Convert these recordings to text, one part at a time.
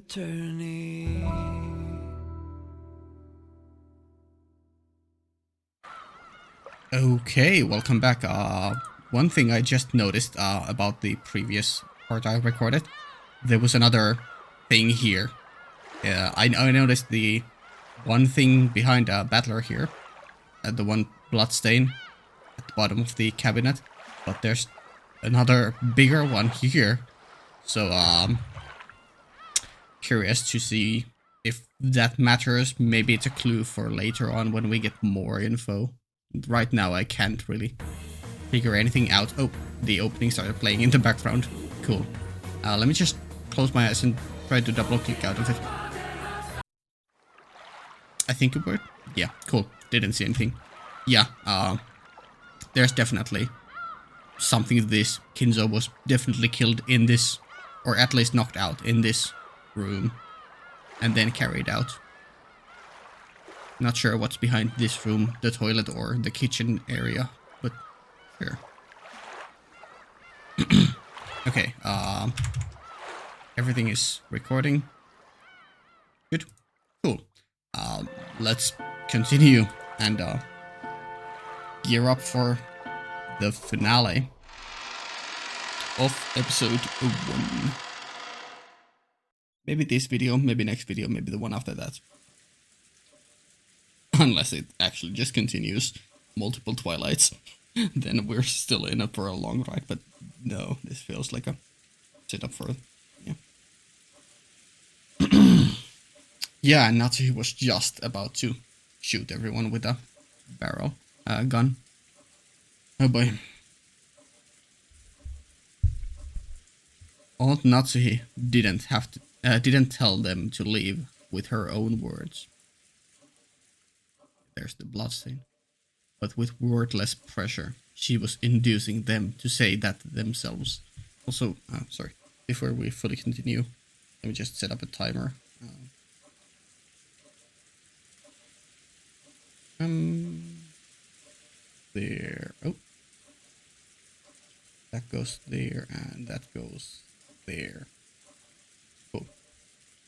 attorney. Okay, welcome back. One thing I just noticed about the previous part I recorded, there was another thing here. I noticed the one thing behind Battler here, the one bloodstain at the bottom of the cabinet, but there's another bigger one here. So curious to see if that matters. Maybe it's a clue for later on when we get more info. Right now I can't really figure anything out. Oh, the opening started playing in the background. Cool. Let me just close my eyes and try to double click out of it. I think it worked. Yeah, cool. Didn't see anything. Yeah, there's definitely something to this. Kinzo was definitely killed in this, or at least knocked out in this room, and then carried out. Not sure what's behind this room, the toilet or the kitchen area, but sure. Okay, everything is recording. Good. Cool. Let's continue and gear up for the finale of episode 1. Maybe this video, maybe next video, maybe the one after that. Unless it actually just continues multiple Twilights. Then we're still in it for a long ride, but no, this feels like a setup for, yeah. Yeah, and Natsuhi was just about to shoot everyone with a barrel gun. Oh boy. Old Natsuhi didn't tell them to leave with her own words. There's the bloodstain. But with wordless pressure, she was inducing them to say that themselves. Also, sorry, before we fully continue, let me just set up a timer. There. Oh. That goes there, and that goes there. Cool.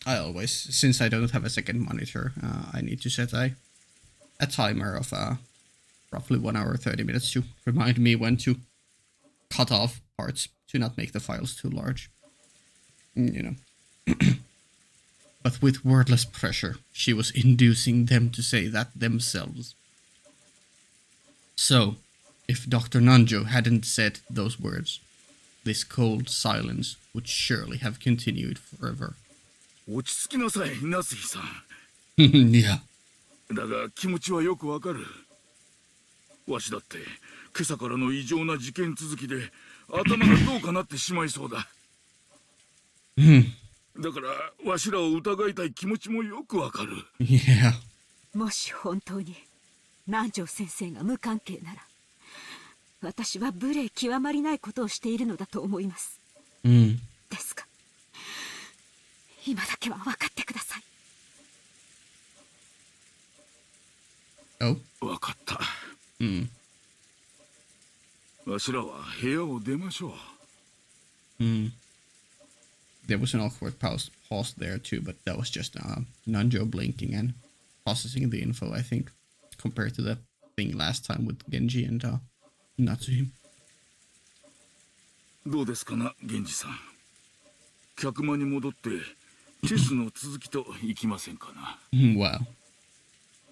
I always, since I don't have a second monitor, I need to set a timer of roughly 1 hour 30 minutes to remind me when to cut off parts to not make the files too large. You know. But with wordless pressure, she was inducing them to say that themselves. So, if Dr. Nanjo hadn't said those words, this cold silence would surely have continued forever. 落ち着きなさい、ナスヒさん。Yeah. だが気持ちはよくわかる。わしだって今朝からの異常な事件続きで頭がどうかなってしまいそうだ。だからわしらを疑いたい気持ちもよくわかる。Yeah. もし本当に南條先生が無関係なら、私は無礼極まりないことをしているのだと思います。ですが、今だけは分かってください。Oh. わかった。わしらは部屋を出ましょう。There was an awkward pause there too, but that was just Nanjo blinking and processing the info, I think, compared to the thing last time with Genji and Natsuhi. どうですかな、源氏さん。客間に戻ってチェスの続きといきませんかな。Wow.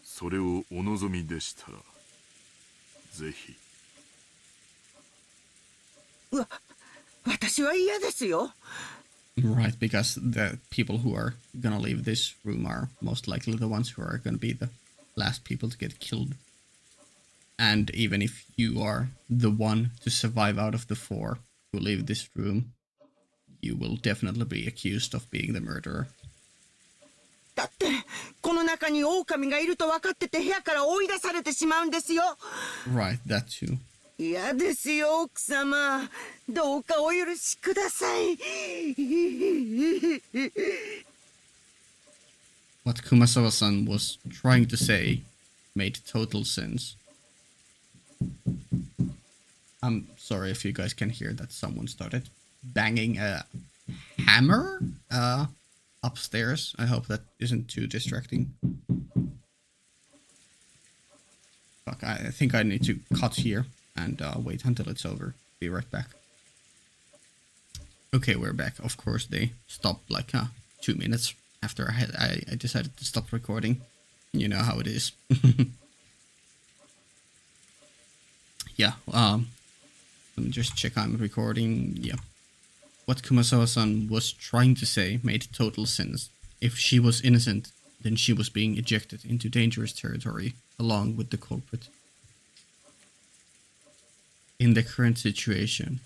それをお望みでしたら、ぜひ。私は嫌ですよ。Right, because the people who are gonna leave this room are most likely the ones who are gonna be the last people to get killed. And even if you are the one to survive out of the 4 who leave this room, you will definitely be accused of being the murderer. だってこの中に狼がいると分かってて部屋から追い出されてしまうんですよ。Right, that too. 嫌ですよ、奥様。どうかお許しください。What Kumasawa-san was trying to say made total sense. I'm sorry if you guys can hear that someone started banging a hammer upstairs. I hope that isn't too distracting. Fuck, I think I need to cut here and wait until it's over. Be right back. Okay, we're back. Of course, they stopped like 2 minutes after I decided to stop recording. You know how it is. Yeah, let me just check I'm recording. Yeah. What Kumasawa-san was trying to say made total sense. If she was innocent, then she was being ejected into dangerous territory along with the culprit. In the current situation,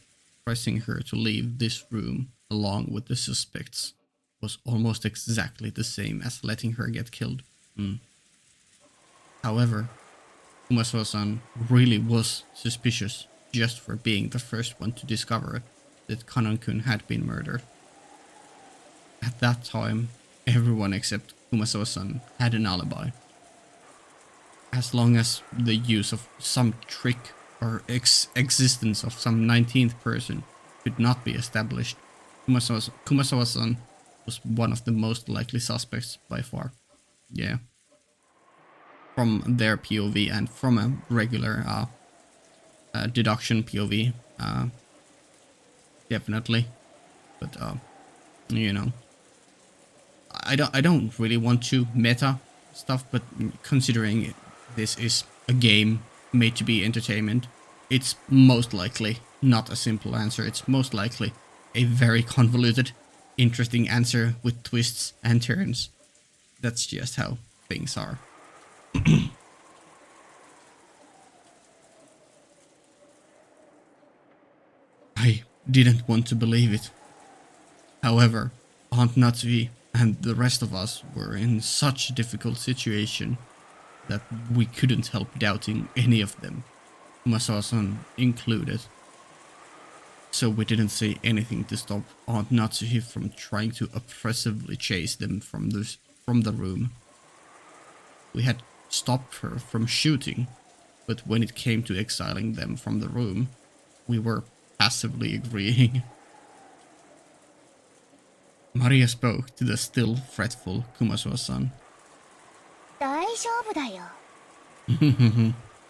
pressing her to leave this room along with the suspects was almost exactly the same as letting her get killed. However, Kumasawa-san really was suspicious just for being the first one to discover that Kanon-kun had been murdered. At that time, everyone except Kumasawa-san had an alibi. As long as the use of some trick or existence of some 19th person could not be established, Kumasawa-san was one of the most likely suspects by far. Yeah. From their POV and from a regular deduction POV, definitely. But you know, I don't really want to meta stuff, but considering this is a game made to be entertainment, it's most likely not a simple answer. It's most likely a very convoluted, interesting answer with twists and turns. That's just how things are. I didn't want to believe it. However, Aunt Natsuhi and the rest of us were in such a difficult situation that we couldn't help doubting any of them, Kumasawa-san included. So we didn't say anything to stop Aunt Natsuhi from trying to oppressively chase them from the room. We had stopped her from shooting, but when it came to exiling them from the room, we were passively agreeing. Maria spoke to the still fretful Kumasawa-san. 大丈夫だよ。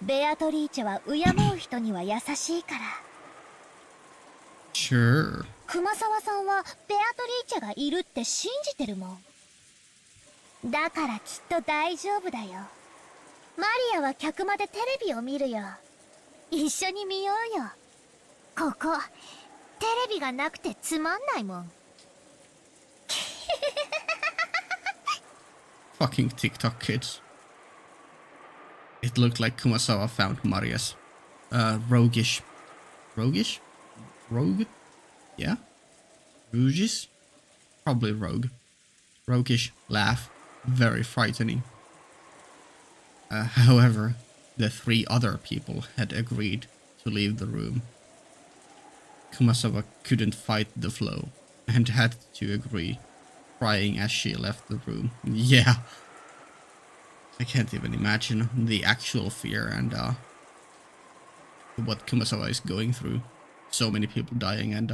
ベアトリーチェは敬う人には優しいから。Sure. 熊沢さんはベアトリーチェがいるって信じてるもん。だからきっと大丈夫だよ。マリアは客間でテレビを見るよ。一緒に見ようよ。ここ、テレビがなくてつまんないもん。Fucking TikTok kids. It looked like Kumasawa found Maria's roguish. Roguish? Rogue? Yeah? Rougish? Probably rogue. Roguish laugh. Very frightening. However, the 3 other people had agreed to leave the room. Kumasawa couldn't fight the flow and had to agree, crying as she left the room. Yeah. I can't even imagine the actual fear and what Kumasawa is going through. So many people dying and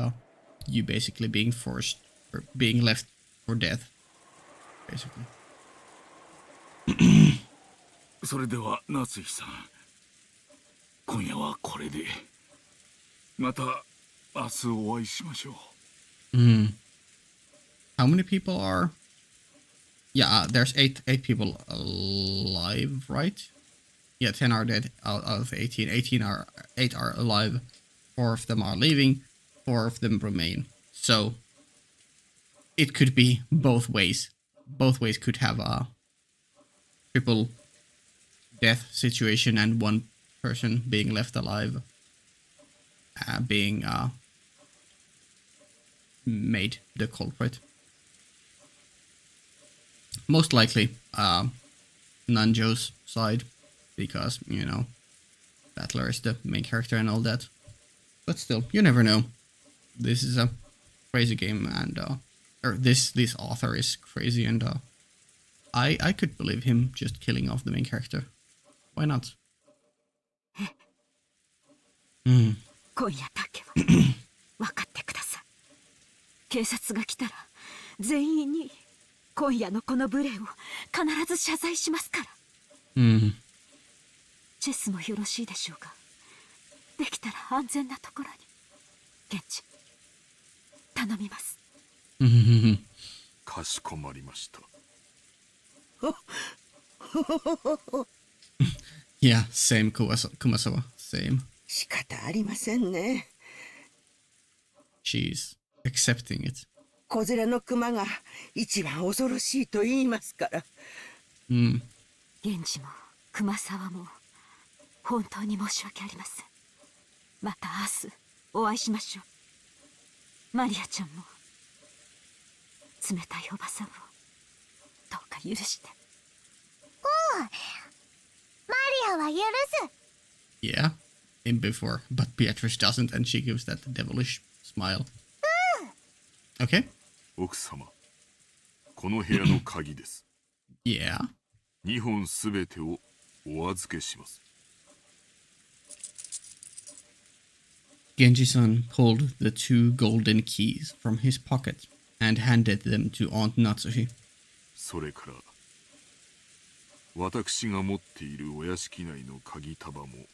you basically being forced or being left for death. Basically. それでは夏日さん、今夜はこれで。また明日お会いしましょう。How many people are? Yeah, there's 8 people alive, right? Yeah, 10 are dead out of 18. 8 are alive. 4 of them are leaving. 4 of them remain. So it could be both ways. Both ways could have a triple death situation and one person being left alive, being made the culprit. Most likely Nanjo's side, because, you know, Battler is the main character and all that. But still, you never know. This is a crazy game, and or this author is crazy, and I could believe him just killing off the main character. Why not? 今夜だけは分かってください。警察が来たら全員に今夜のこの無礼を必ず謝罪しますから。チェスもよろしいでしょうか。できたら安全なところに。現地頼みます。かしこまりました。Yeah, same Kumasawa. Same. 仕方ありませんね。She's accepting it. 小面の熊が一番恐ろしいと言いますから。源氏も熊沢も本当に申し訳ありません。また明日お会いしましょう。マリアちゃんも冷たいおばさんをどうか許して。おう、マリアは許す。Yeah, in before, but Beatrice doesn't, and she gives that devilish smile. Okay. 奥様、この部屋の鍵です。Yeah. 2本すべてをお預けします。Genji-san pulled the 2 golden keys from his pocket and handed them to Aunt Natsuhi. それから私が持っているお屋敷内の鍵束も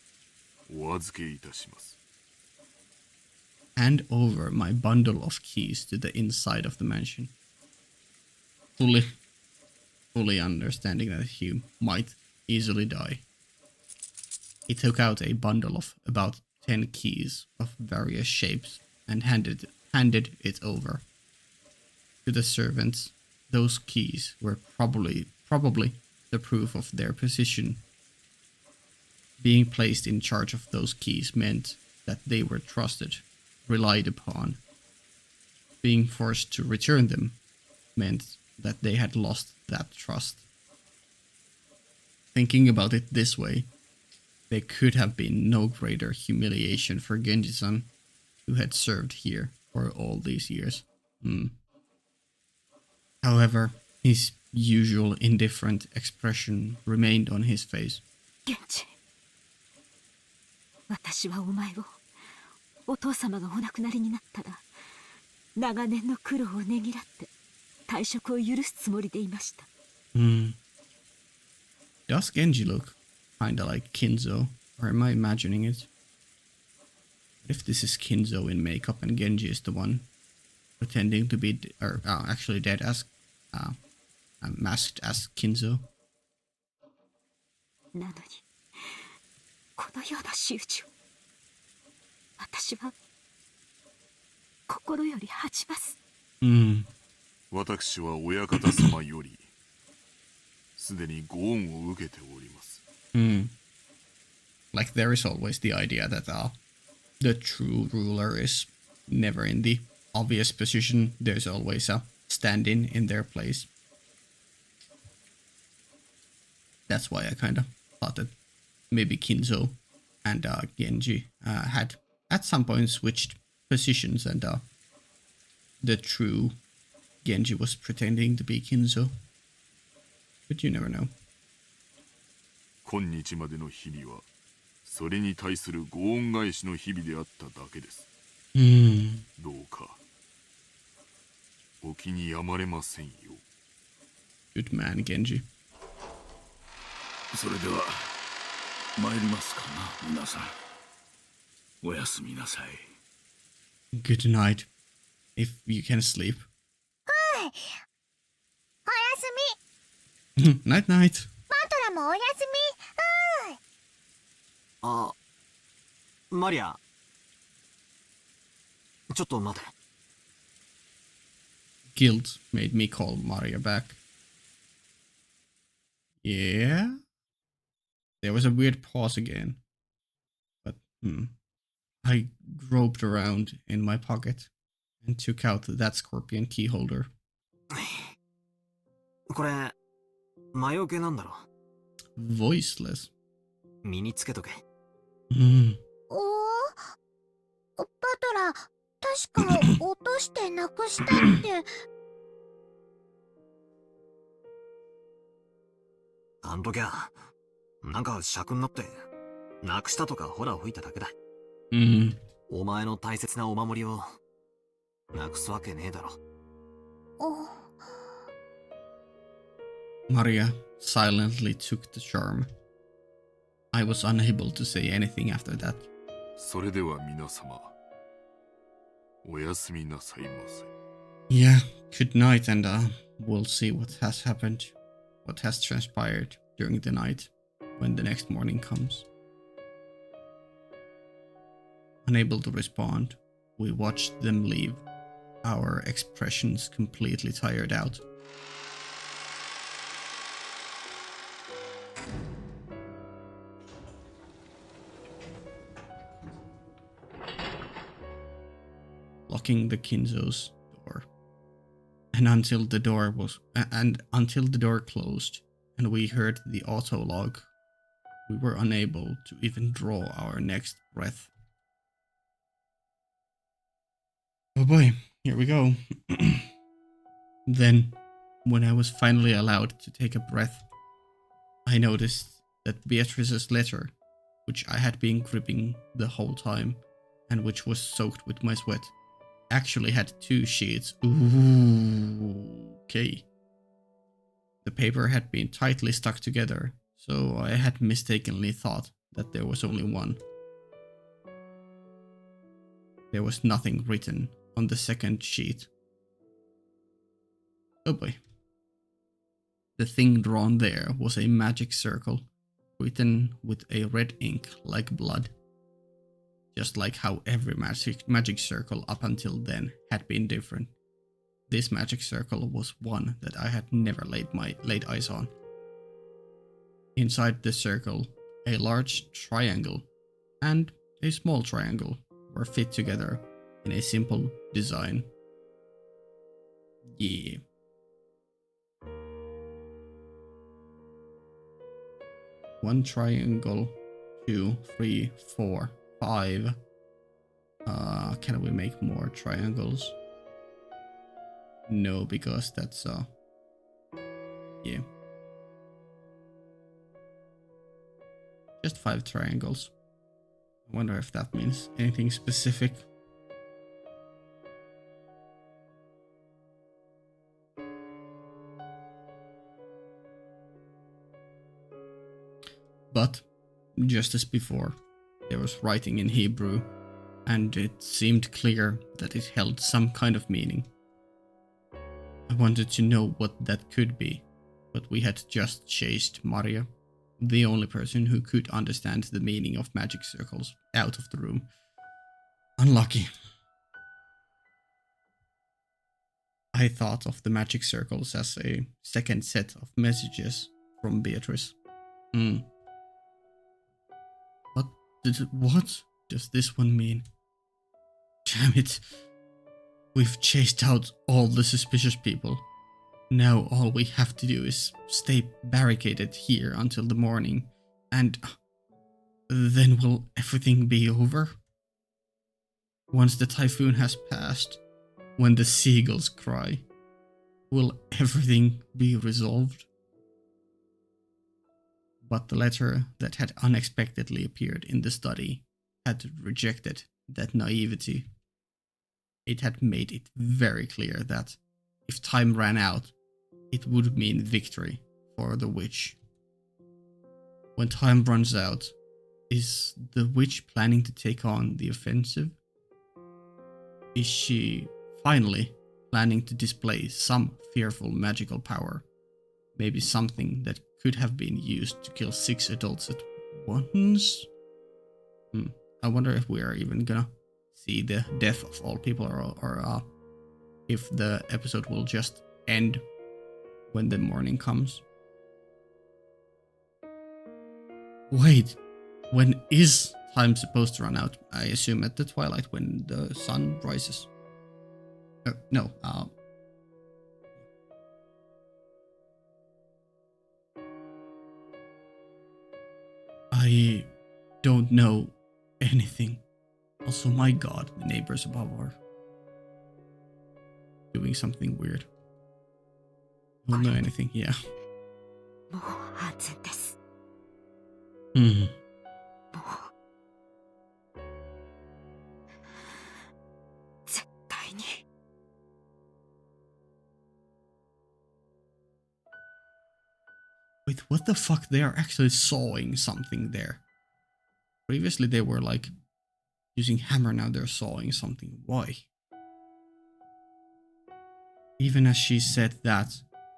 お預けいたします。Hand over my bundle of keys to the inside of the mansion. Fully understanding that he might easily die. He took out a bundle of about 10 keys of various shapes and handed it over. To the servants, those keys were probably the proof of their position. Being placed in charge of those keys meant that they were trusted, relied upon. Being forced to return them meant that they had lost that trust. Thinking about it this way, there could have been no greater humiliation for Genji-san, who had served here for all these years. However, his usual indifferent expression remained on his face. 源氏、私はお前をお父様がお亡くなりになったら長年の苦労をねぎらって退職を許すつもりでいました。Does Genji look kinda like Kinzo, or am I imagining it? If this is Kinzo in makeup and Genji is the one pretending to be, actually dead as, masked as Kinzo. なのにこのような仕打ちを私は心より恥じます。私は親方様よりすでにご恩を受けております。Like there is always the idea that the true ruler is never in the obvious position. There's always a stand-in in their place. That's why I kind of thought that maybe Kinzo and Genji had at some point switched positions, and the true Genji was pretending to be Kinzo. But you never know. 今日までの日々はそれに対するご恩返しの日々であっただけです。どうかお気にやまれませんよ。Good man, Genji. それでは参りますかな、皆さん。おやすみなさい。Good night, if you can sleep. おやすみ。Night night. マトラもおやすみ。あ、マリア。ちょっと待て。Guilt made me call Maria back. Yeah? There was a weird pause again. But, I groped around in my pocket and took out that scorpion key holder. これ、魔除けなんだろ。Voiceless. 身につけとけ。バトラ、確か落としてなくしたって。あん時は、なんか尺になって、なくしたとかほら吹いただけだ。お前の大切なお守りを、なくすわけねえだろ。Maria silently took the charm. I was unable to say anything after that. それでは皆様、おやすみなさいませ。Yeah, good night, and we'll see what has happened, what has transpired during the night when the next morning comes. Unable to respond, we watched them leave, our expressions completely tired out. Locking the Kinzo's door. And until the door closed and we heard the auto log, we were unable to even draw our next breath. Oh boy, here we go. Then, when I was finally allowed to take a breath, I noticed that Beatrice's letter, which I had been gripping the whole time, and which was soaked with my sweat, actually had 2 sheets. Ooh, okay. The paper had been tightly stuck together, so I had mistakenly thought that there was only one. There was nothing written on the second sheet. Oh boy. The thing drawn there was a magic circle, written with a red ink like blood. Just like how every magic circle up until then had been different. This magic circle was one that I had never laid eyes on. Inside the circle, a large triangle and a small triangle were fit together in a simple design. Yeah. One triangle, 2, 3, 4, 5. Can we make more triangles? No, because that's yeah. Just 5 triangles. I wonder if that means anything specific. But, just as before, there was writing in Hebrew, and it seemed clear that it held some kind of meaning. I wanted to know what that could be, but we had just chased Maria, the only person who could understand the meaning of magic circles, out of the room. Unlucky. I thought of the magic circles as a second set of messages from Beatrice. What does this one mean? Damn it. We've chased out all the suspicious people. Now all we have to do is stay barricaded here until the morning, and then will everything be over? Once the typhoon has passed, when the seagulls cry, will everything be resolved? But the letter that had unexpectedly appeared in the study had rejected that naivety. It had made it very clear that if time ran out, it would mean victory for the witch. When time runs out, is the witch planning to take on the offensive? Is she finally planning to display some fearful magical power? Maybe something that could have been used to kill 6 adults at once? I wonder if we are even gonna see the death of all people, or if the episode will just end when the morning comes. Wait, when is time supposed to run out? I assume at the twilight when the sun rises. No. I don't know anything. Also, my god, the neighbors above are doing something weird. Don't know anything, yeah. もう安全です。Hmm. もう絶対に。what the fuck? They are actually sawing something there. Previously they were like using hammer, now they're sawing something. Why? Even as she said that,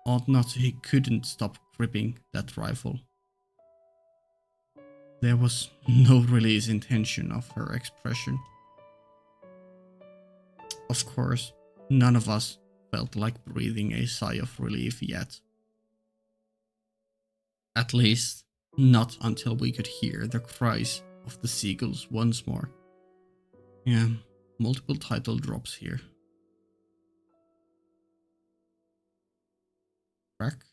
Aunt Natsuhi couldn't stop gripping that rifle. There was no release intention of her expression. Of course, none of us felt like breathing a sigh of relief yet. At least, not until we could hear the cries of the seagulls once more. Yeah, multiple title drops here. Crack?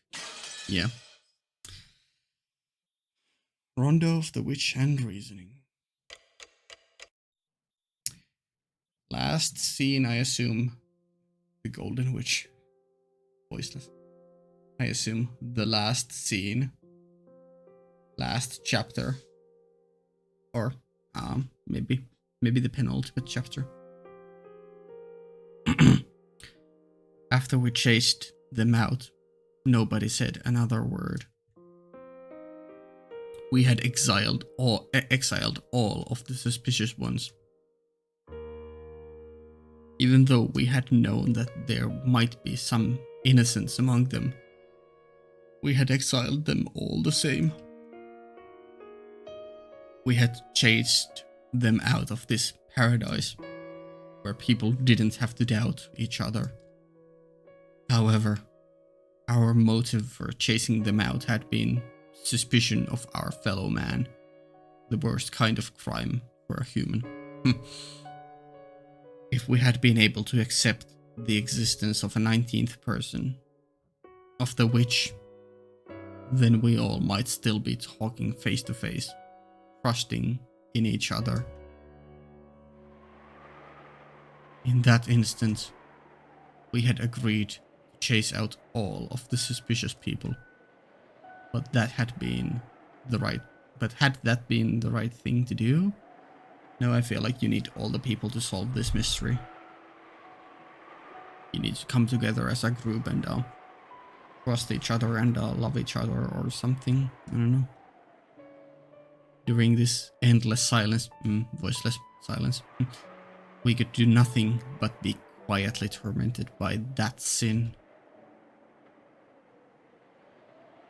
Yeah. Rondo of the Witch and Reasoning. Last scene, I assume. The Golden Witch. Voiceless. I assume the last scene. Last chapter. Or, maybe the penultimate chapter. After we chased them out, nobody said another word. We had exiled all of the suspicious ones. Even though we had known that there might be some innocents among them, we had exiled them all the same. We had chased them out of this paradise, where people didn't have to doubt each other. However, our motive for chasing them out had been suspicion of our fellow man, the worst kind of crime for a human. If we had been able to accept the existence of a 19th person, of the witch, then we all might still be talking face to face, trusting in each other. In that instant, we had agreed to chase out all of the suspicious people. But had that been the right thing to do? No, I feel like you need all the people to solve this mystery. You need to come together as a group and trust each other and love each other or something. I don't know. During this endless silence, voiceless silence, we could do nothing but be quietly tormented by that sin.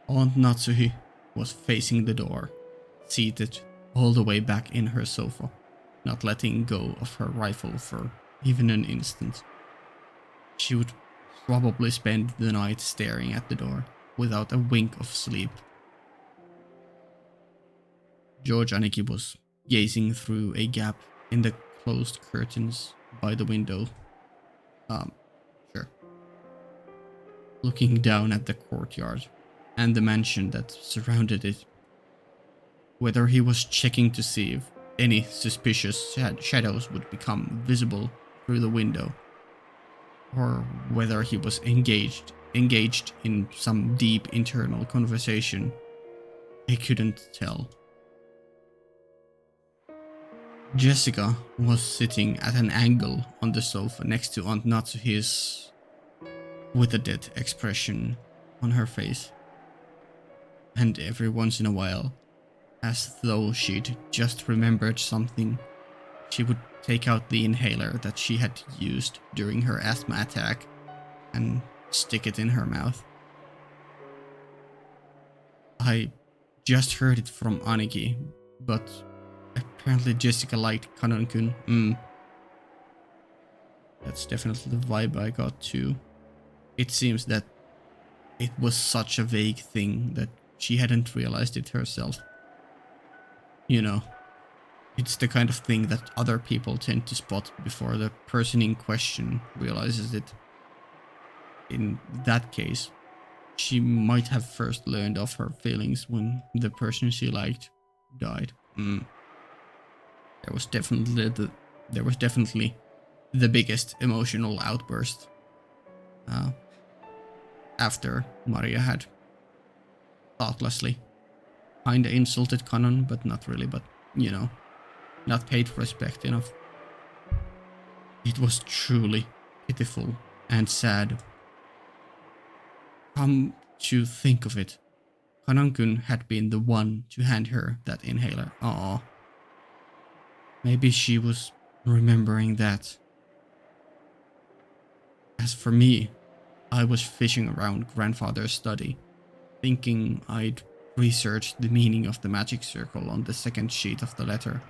Aunt Natsuhi was facing the door, seated all the way back in her sofa, not letting go of her rifle for even an instant. She would probably spend the night staring at the door, without a wink of sleep. George Aniki was gazing through a gap in the closed curtains by the window. Looking down at the courtyard and the mansion that surrounded it. Whether he was checking to see if any suspicious shadows would become visible through the window, or whether he was engaged in some deep internal conversation, he couldn't tell. Jessica was sitting at an angle on the sofa next to Aunt Natsuhi's, with a dead expression on her face. And every once in a while, as though she'd just remembered something, she would take out the inhaler that she had used during her asthma attack and stick it in her mouth. I just heard it from Aniki, but apparently Jessica liked Kanon-kun. That's definitely the vibe I got too. It seems that it was such a vague thing that she hadn't realized it herself. You know, it's the kind of thing that other people tend to spot before the person in question realizes it. In that case, she might have first learned of her feelings when the person she liked died. There was definitely the biggest emotional outburst after Maria had thoughtlessly kinda insulted Kanon, but not really, but you know, not paid respect enough. It was truly pitiful and sad. Come to think of it, Kanankun had been the one to hand her that inhaler. Aww. Maybe she was remembering that. As for me, I was fishing around grandfather's study, thinking I'd researched the meaning of the magic circle on the second sheet of the letter.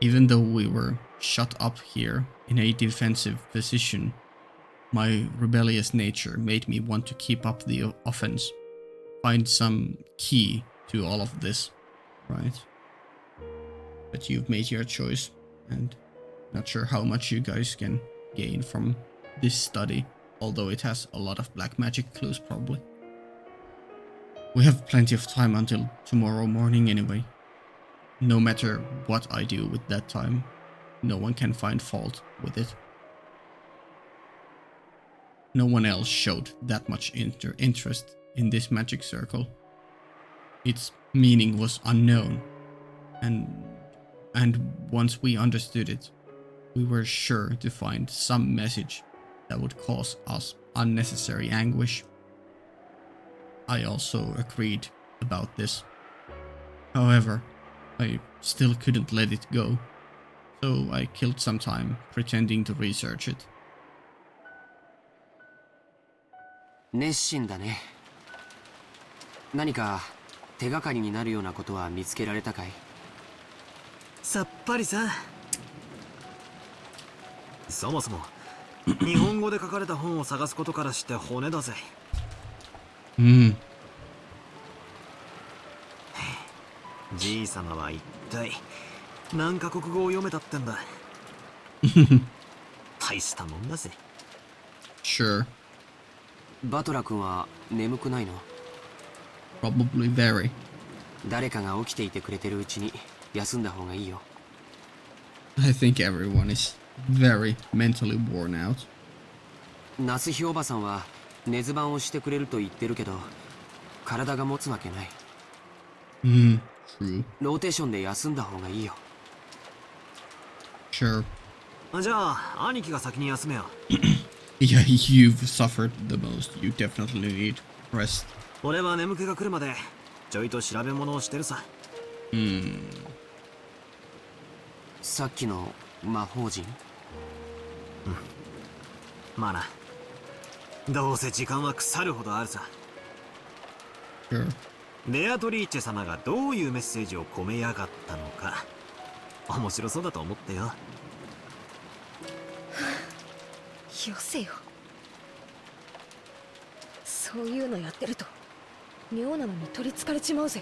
Even though we were shut up here in a defensive position, my rebellious nature made me want to keep up the offense, find some key to all of this, right? But you've made your choice, and not sure how much you guys can gain from this study, although it has a lot of black magic clues probably. We have plenty of time until tomorrow morning anyway. No matter what I do with that time, no one can find fault with it. No one else showed that much interest in this magic circle. Its meaning was unknown, and once we understood it, we were sure to find some message that would cause us unnecessary anguish. I also agreed about this. However, I still couldn't let it go, so I killed some time pretending to research it. 熱心だね。何か手がかりになるようなことは見つけられたかい？さっぱりさ。そもそも日本語で書かれた本を探すことからして骨だぜ。じいさまは一体何カ国語を読めたってんだ。大したもんだぜ。Sure. バトラ君は眠くないの？ Probably very. 誰かが起きていてくれてるうちに休んだ方がいいよ。I think everyone is very mentally worn out. ナスヒおばさんは寝ズバンをしてくれると言ってるけど、体が持つわけない。True. ローテーションで休んだ方がいいよ。Sure. じゃあ兄貴が先に休めよ。Yeah, you've suffered the most. You definitely need rest. 俺は眠気が来るまでちょいと調べ物をしてるさ。さっきの魔法陣？まあな。どうせ時間は腐るほどあるさ。Sure. ベアトリーチェ様がどういうメッセージを込めやがったのか面白そうだと思ってよ。よせよ。そういうのやってると妙なのに取りつかれちまうぜ。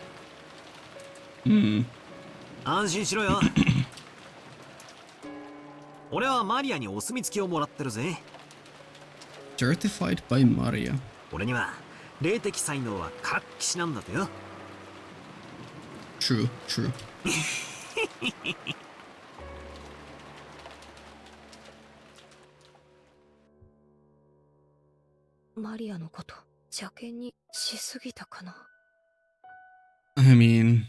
安心しろよ。俺はマリアにお墨付きをもらってるぜ。Certified by Maria. 俺には霊的才能は活気しなんだとよ。True, true. マリアのこと邪険にしすぎたかな。I mean,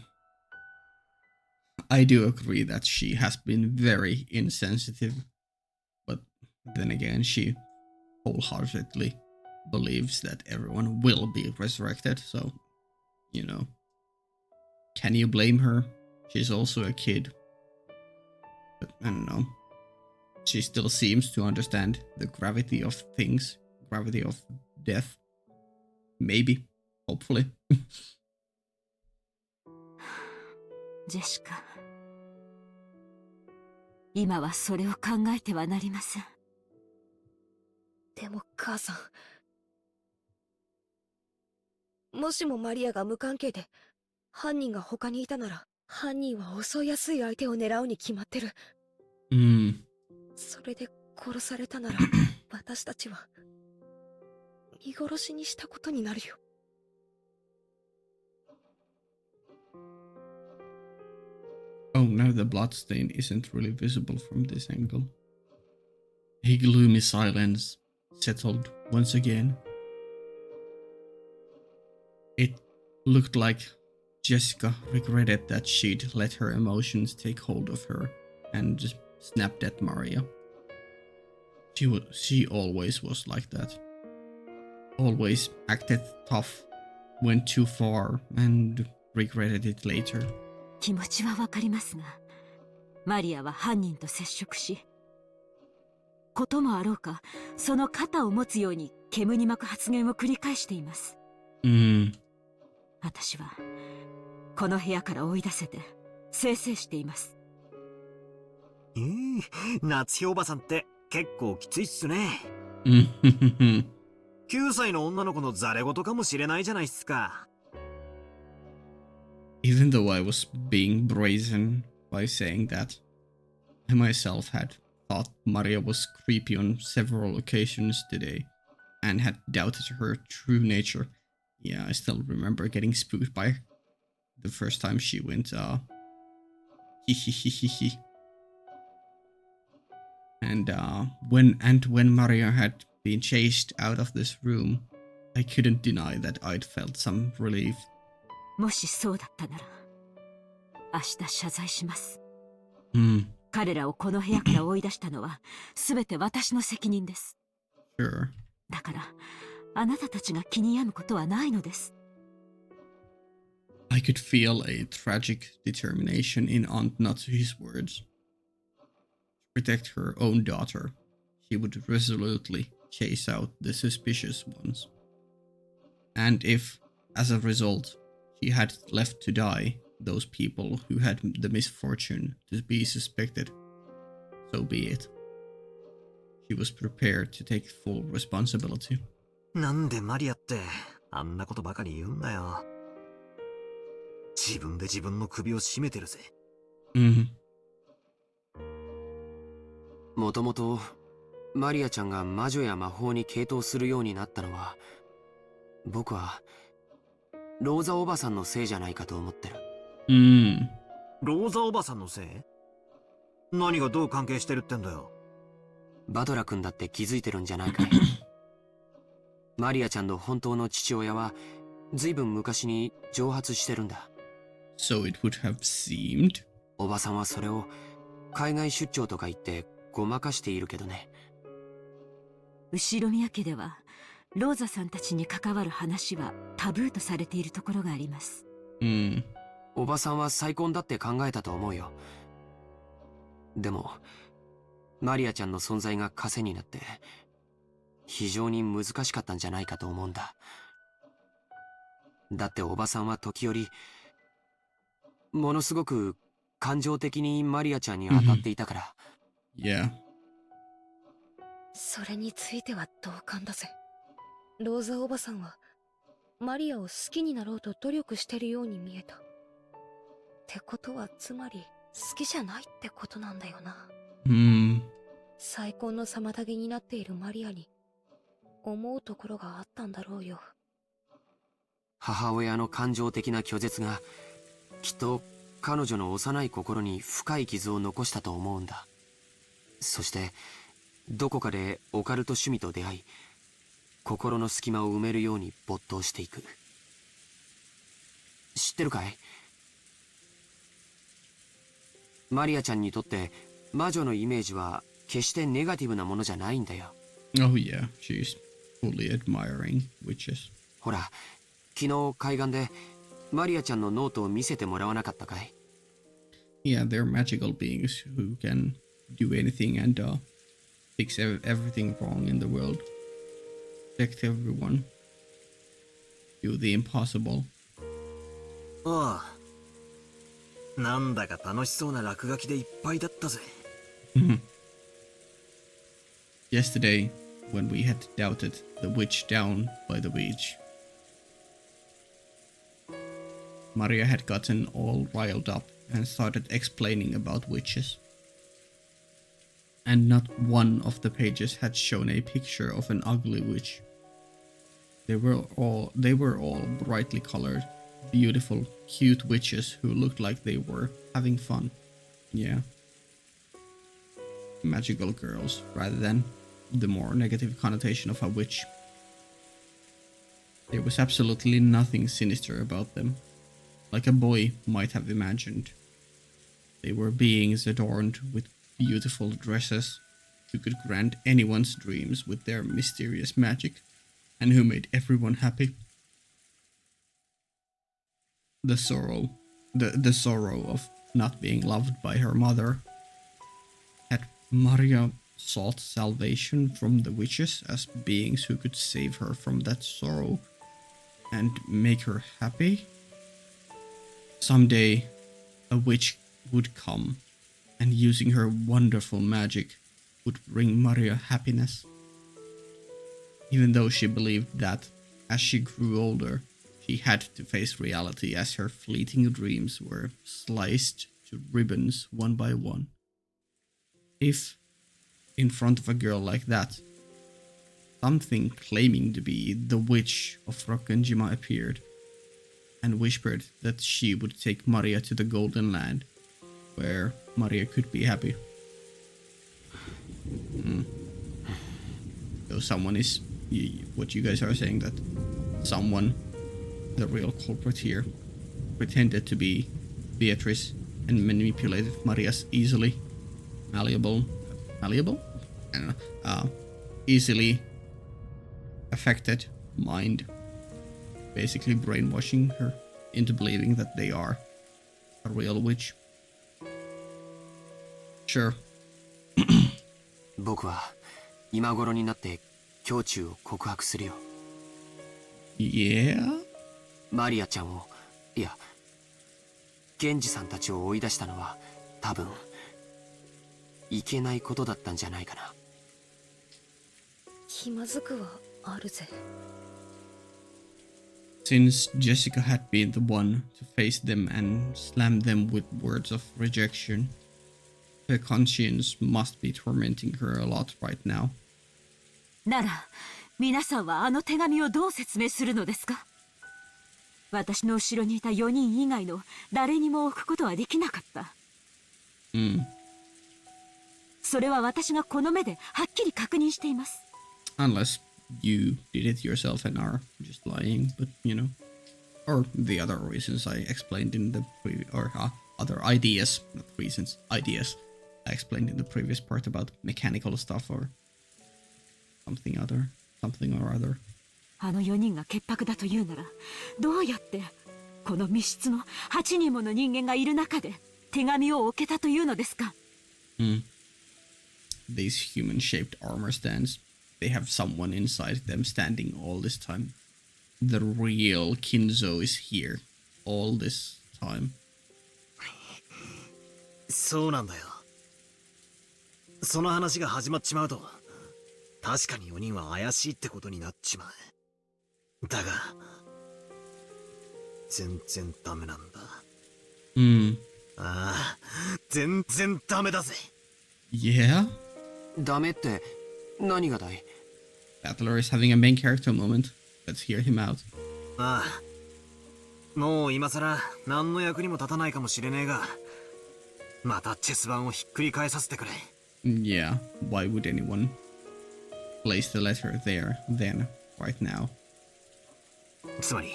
I do agree that she has been very insensitive, but then again, she wholeheartedly believes that everyone will be resurrected, so, you know, can you blame her? She's also a kid. But I don't know. She still seems to understand the gravity of things, gravity of death. Maybe. Hopefully. ジェシカ、今はそれを考えてはなりません。でも母さん、もしもマリアが無関係で犯人が他にいたなら、犯人は襲いやすい相手を狙うに決まってる。それで殺されたなら私たちは見殺しにしたことになるよ。Oh, now the bloodstain isn't really visible from this angle. A gloomy silence settled once again. It looked like Jessica regretted that she'd let her emotions take hold of her and just snapped at Maria. She always was like that. Always acted tough went too far and regretted it later. 気持ちはわかりますが、マリアは犯人と接触し、こともあろうか、その肩を持つように煙に巻く発言を繰り返しています。私はこの部屋から追い出せて清々しています。夏日おばさんって結構きついっすね。9歳の女の子のザレ言かもしれないじゃないっすか。Even though I was being brazen by saying that, I myself had thought Maria was creepy on several occasions today and had doubted her true nature. Yeah, I still remember getting spooked by her the first time she went, hihihihihi. And when Maria had been chased out of this room, I couldn't deny that I'd felt some relief. もしそうだったなら、明日謝罪します。彼らをこの部屋から追い出したのは、すべて私の責任です。Sure. だから、あなたたちが気に病むことはないのです。I could feel a tragic determination in Aunt Natsuhi's words. To protect her own daughter, she would resolutely chase out the suspicious ones. And if, as a result, she had left to die those people who had the misfortune to be suspected, so be it. She was prepared to take full responsibility. なんでマリアってあんなことばかり言うんだよ。自分で自分の首を絞めてるぜ。もともとマリアちゃんが魔女や魔法に傾倒するようになったのは、僕はローザおばさんのせいじゃないかと思ってる。ローザおばさんのせい？何がどう関係してるってんだよ。バトラ君だって気づいてるんじゃないかい。マリアちゃんの本当の父親はずいぶん昔に蒸発してるんだ。So it would have seemed. おばさんはそれを海外出張とか言ってごまかしているけどね。後宮家ではローザさんたちに関わる話はタブーとされているところがあります。おばさんは再婚だって考えたと思うよ。でもマリアちゃんの存在が枷になって非常に難しかったんじゃないかと思うんだ。だっておばさんは時折ものすごく感情的にマリアちゃんに当たっていたから。Yeah. それについては同感だぜ。ローザおばさんはマリアを好きになろうと努力してるように見えた。ってことはつまり好きじゃないってことなんだよな。再婚の妨げになっているマリアに思うところがあったんだろうよ。母親の感情的な拒絶がきっと彼女の幼い心に深い傷を残したと思うんだ。そしてどこかでオカルト趣味と出会い、心の隙間を埋めるように没頭していく。知ってるかい？マリアちゃんにとって魔女のイメージは決してネガティブなものじゃないんだよ。Oh yeah, she's fully admiring witches. ほら、昨日海岸でマリアちゃんのノートを見せてもらわなかったかい？ Yeah, they're magical beings who can do anything and fix everything wrong in the world. Protect everyone. Do the impossible. ああ。なんだか楽しそうな落書きでいっぱいだったぜ。Yesterday, when we had doubted the witch down by the beach, Maria had gotten all riled up and started explaining about witches. And not one of the pages had shown a picture of an ugly witch. They were all brightly colored, beautiful, cute witches who looked like they were having fun. Yeah. Magical girls, rather than the more negative connotation of a witch. There was absolutely nothing sinister about them, like a boy might have imagined. They were beings adorned with beautiful dresses, who could grant anyone's dreams with their mysterious magic, and who made everyone happy. the sorrow, the sorrow of not being loved by her mother. Had Maria sought salvation from the witches as beings who could save her from that sorrow and make her happy? Someday, a witch would come, and using her wonderful magic would bring Maria happiness. Even though she believed that, as she grew older, she had to face reality as her fleeting dreams were sliced to ribbons one by one. If, in front of a girl like that, something claiming to be the witch of Rokkenjima appeared and whispered that she would take Maria to the Golden Land, where Maria could be happy. So someone is, what you guys are saying, that someone, the real culprit here, pretended to be Beatrice and manipulated Maria's malleable? I don't know, easily affected mind, basically brainwashing her into believing that they are a real witch. Sure. 僕は今頃になって胸中を告白するよ。Yeah? マリアちゃんを、いや、源氏さんたちを追い出したのは多分いけないことだったんじゃないかな。気まずくはあるぜ。Since Jessica had been the one to face them and slam them with words of rejection, her conscience must be tormenting her a lot right now. なら、皆さんはあの手紙をどう説明するのですか？私の後ろにいた4人以外の誰にも置くことはできなかった。それは私がこの目ではっきり確認しています。Unless you did it yourself and are just lying, but you know. Or the other reasons I explained in the other ideas, not reasons, ideas I explained in the previous part about mechanical stuff or something or other. あの4人が潔白だというなら、どうやってこの密室の8人もの人間がいる中で手紙を置けたというのですか？ These human-shaped armor stands, they have someone inside them standing all this time. The real Kinzo is here all this time. そうなんだよ。その話が始まっちまうと、確かに4人は怪しいってことになっちまう。だが、全然ダメなんだ。ああ、全然ダメだぜ。Yeah? ダメって何がだい？ Battler is having a main character moment. Let's hear him out. ああ、もう今さら何の役にも立たないかもしれねえが、またチェス盤をひっくり返させてくれ。Yeah, why would anyone place the letter there, then, right now? つまり、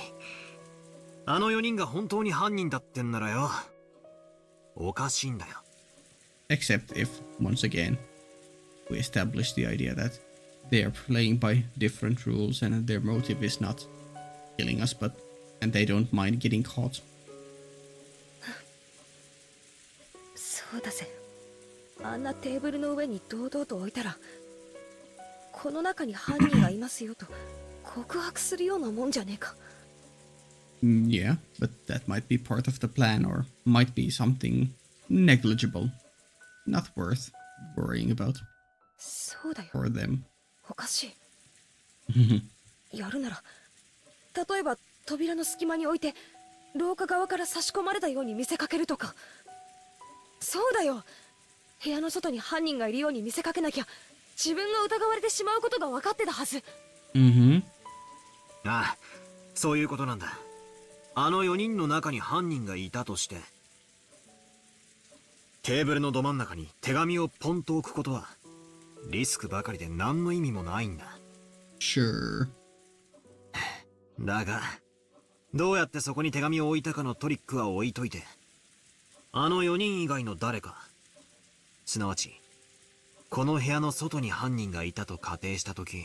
あの4人が本当に犯人だってんならよ、おかしいんだよ。Except if, once again, we establish the idea that they are playing by different rules and their motive is not killing us, and they don't mind getting caught. そうだぜ。あんなテーブルの上に堂々と置いたら、この中に犯人がいますよと告白するようなもんじゃねえか。Yeah, but that might be part of the plan or might be something negligible, not worth worrying about そうだよ。 for them. おかしい。やるなら、例えば扉の隙間に置いて廊下側から差し込まれたように見せかけるとか。そうだよ。部屋の外に犯人がいるように見せかけなきゃ自分が疑われてしまうことが分かってたはず。ああ、そういうことなんだ。あの4人の中に犯人がいたとして、テーブルのど真ん中に手紙をポンと置くことはリスクばかりで何の意味もないんだ。Sure. だが、どうやってそこに手紙を置いたかのトリックは置いといて、あの4人以外の誰か、すなわちこの部屋の外に犯人がいたと仮定したとき、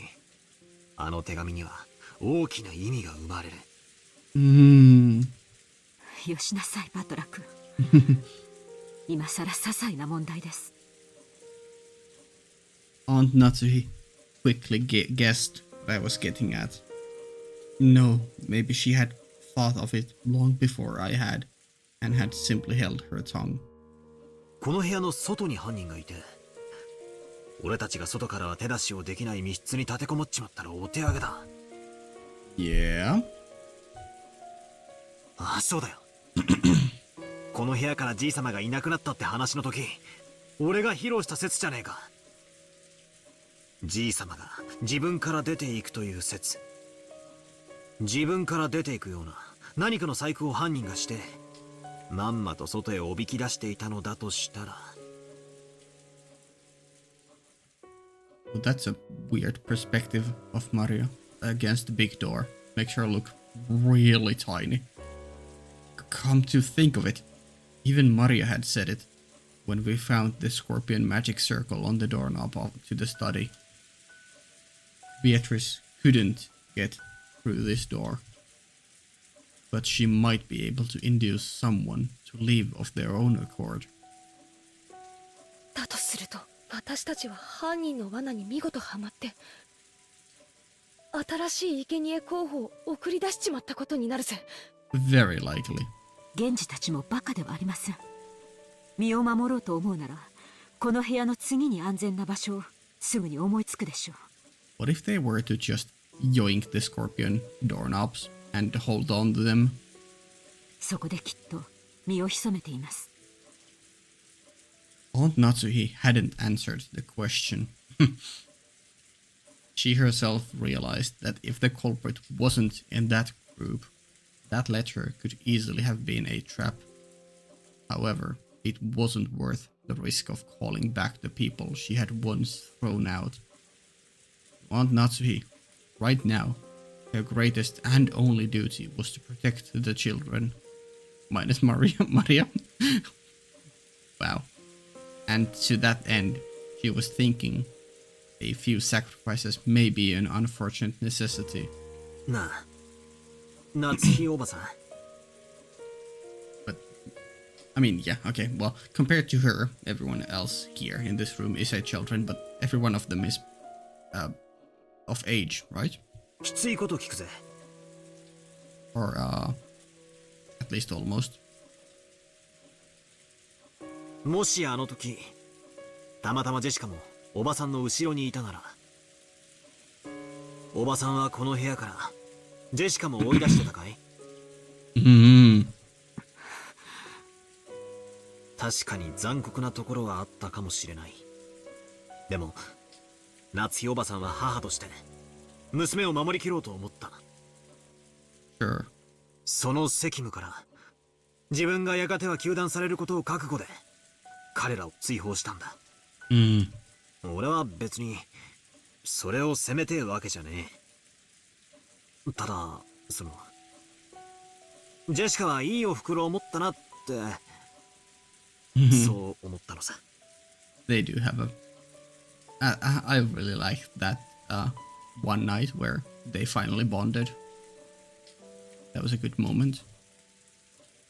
あの手紙には大きな意味が生まれる。よしなさい、バトラ君。今さら些細な問題です。 Aunt Natsuhi quickly guessed what I was getting at. No, maybe she had thought of it long before I had, and had simply held her tongue. この部屋の外に犯人がいて、俺たちが外からは手出しをできない密室に立てこもっちまったらお手上げだ。Yeah? ああ、そうだよ。この部屋からじいさまがいなくなったって話の時、俺が披露した説じゃねえか。じいさまが自分から出ていくという説。自分から出ていくような何かの細工を犯人がして、まんまと外へおびき出していたのだとしたら。Well, that's a weird perspective of Maria against the big door. Makes her look really tiny. Come to think of it, even Maria had said it when we found the scorpion magic circle on the doorknob to the study. Beatrice couldn't get through this door, but she might be able to induce someone to leave of their own accord. だとすると、私たちは犯人の罠に見事はまって、新しい生贄候補を送り出しちまったことになるぜ。Very likely. 源氏たちもバカではありません。身を守ろうと思うなら、この部屋の次に安全な場所をすぐに思いつくでしょう。What if they were to just yoink the scorpion doorknobs and hold on to them? そこできっと身を潜めています。Aunt Natsuhi hadn't answered the question. She herself realized that if the culprit wasn't in that group, that letter could easily have been a trap. However, it wasn't worth the risk of calling back the people she had once thrown out. Aunt Natsuhi, right now, her greatest and only duty was to protect the children. Minus Maria. Wow. And to that end, she was thinking a few sacrifices may be an unfortunate necessity. なあ、夏日おばさん。But, I mean, yeah, okay, well, compared to her, everyone else here in this room is a children, but every one of them is, of age, right? きついこと聞くぜ。Or, at least almost. もしあの時、たまたまジェシカもおばさんの後ろにいたなら、おばさんはこの部屋からジェシカも追い出してたかい？確かに残酷なところはあったかもしれない。でも、夏日おばさんは母として娘を守りきろうと思った。Sure. その責務から自分がやがては糾弾されることを覚悟で彼らを追放したんだ。俺は別にそれを責めてえわけじゃねえ。ただそのジェシカはいいお袋を持ったなってそう思ったのさ。They do have I really liked that one night where they finally bonded. That was a good moment.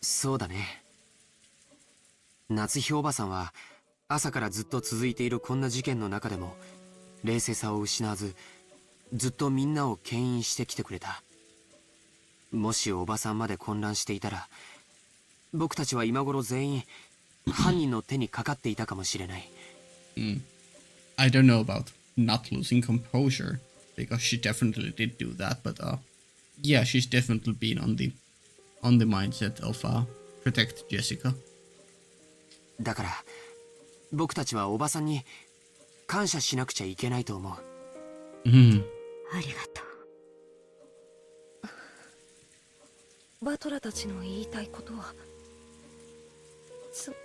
そうだね。夏日おばさんは朝からずっと続いているこんな事件の中でも冷静さを失わず、ずっとみんなを牽引してきてくれた。もしおばさんまで混乱していたら、僕たちは今頃全員犯人の手にかかっていたかもしれない。I don't know about not losing composure, because she definitely did do that, but yeah, she's definitely been on the mindset of protect Jessica. だから僕たちはおばさんに感謝しなくちゃいけないと思う。ありがとう。バトラたちの言いたいことは、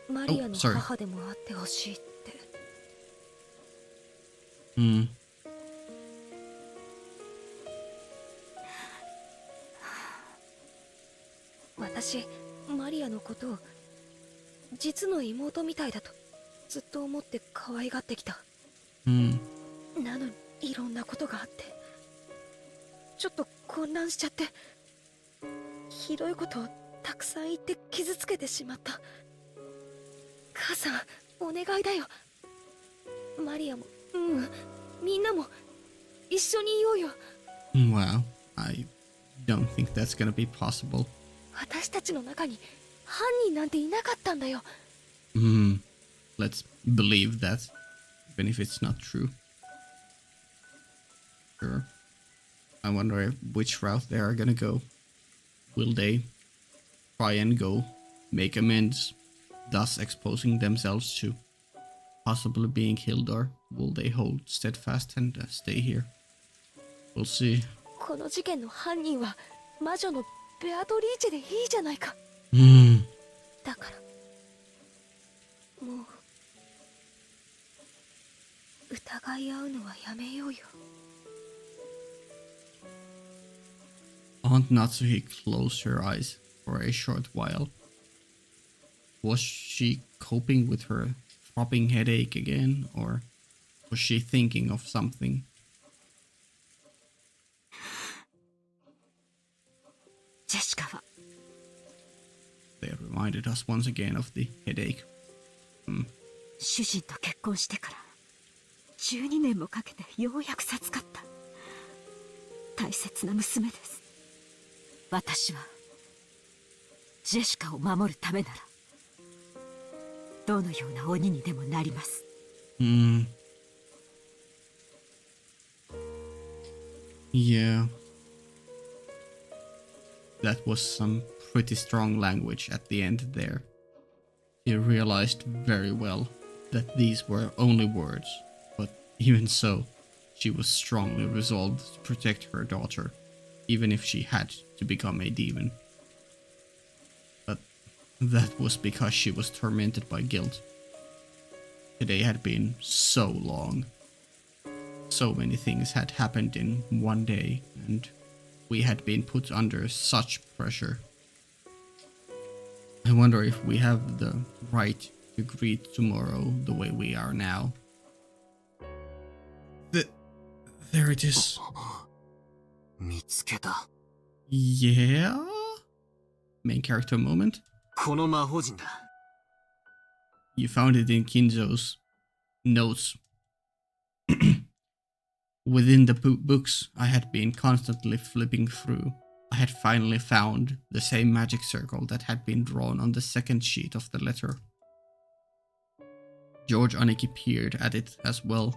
マリアの母でもあってほしいって。私、マリアのことを実の妹みたいだとずっと思って可愛がってきた。なのにいろんなことがあってちょっと混乱しちゃって、ひどいことをたくさん言って傷つけてしまった。母さん、お願いだよ。マリアも、みんなも一緒にいようよ。Well, I don't think that's gonna be possible. 私たちの中に犯人なんていなかったんだよ。Let's believe that, even if it's not true. Sure. I wonder which route they are gonna go. Will they try and go make amends, thus exposing themselves to possibly being killed, or will they hold steadfast and stay here? We'll see. この事件の犯人は魔女のベアトリーチェでいいじゃないか。だからもう疑い合うのはやめようよ。Aunt Natsuhi closed her eyes for a short while. Was she coping with her throbbing headache again, or was she thinking of something? Jessica. They reminded us once again of the headache. 主人と結婚してから12年もかけてようやく授かった大切な娘です。私はジェシカを守るためならどのような鬼にでもなります。Yeah. That was some pretty strong language at the end there. He realized very well that these were only words, but even so, she was strongly resolved to protect her daughter, even if she had to become a demon. But that was because she was tormented by guilt. Today had been so long. So many things had happened in one day, and we had been put under such pressure. I wonder if we have the right to greet tomorrow the way we are now. There it is. 見つけた。Yeah? Main character moment? この魔法陣だ。You found it in Kinzo's notes. Within the books I had been constantly flipping through, I had finally found the same magic circle that had been drawn on the second sheet of the letter. George Aniki peered at it as well.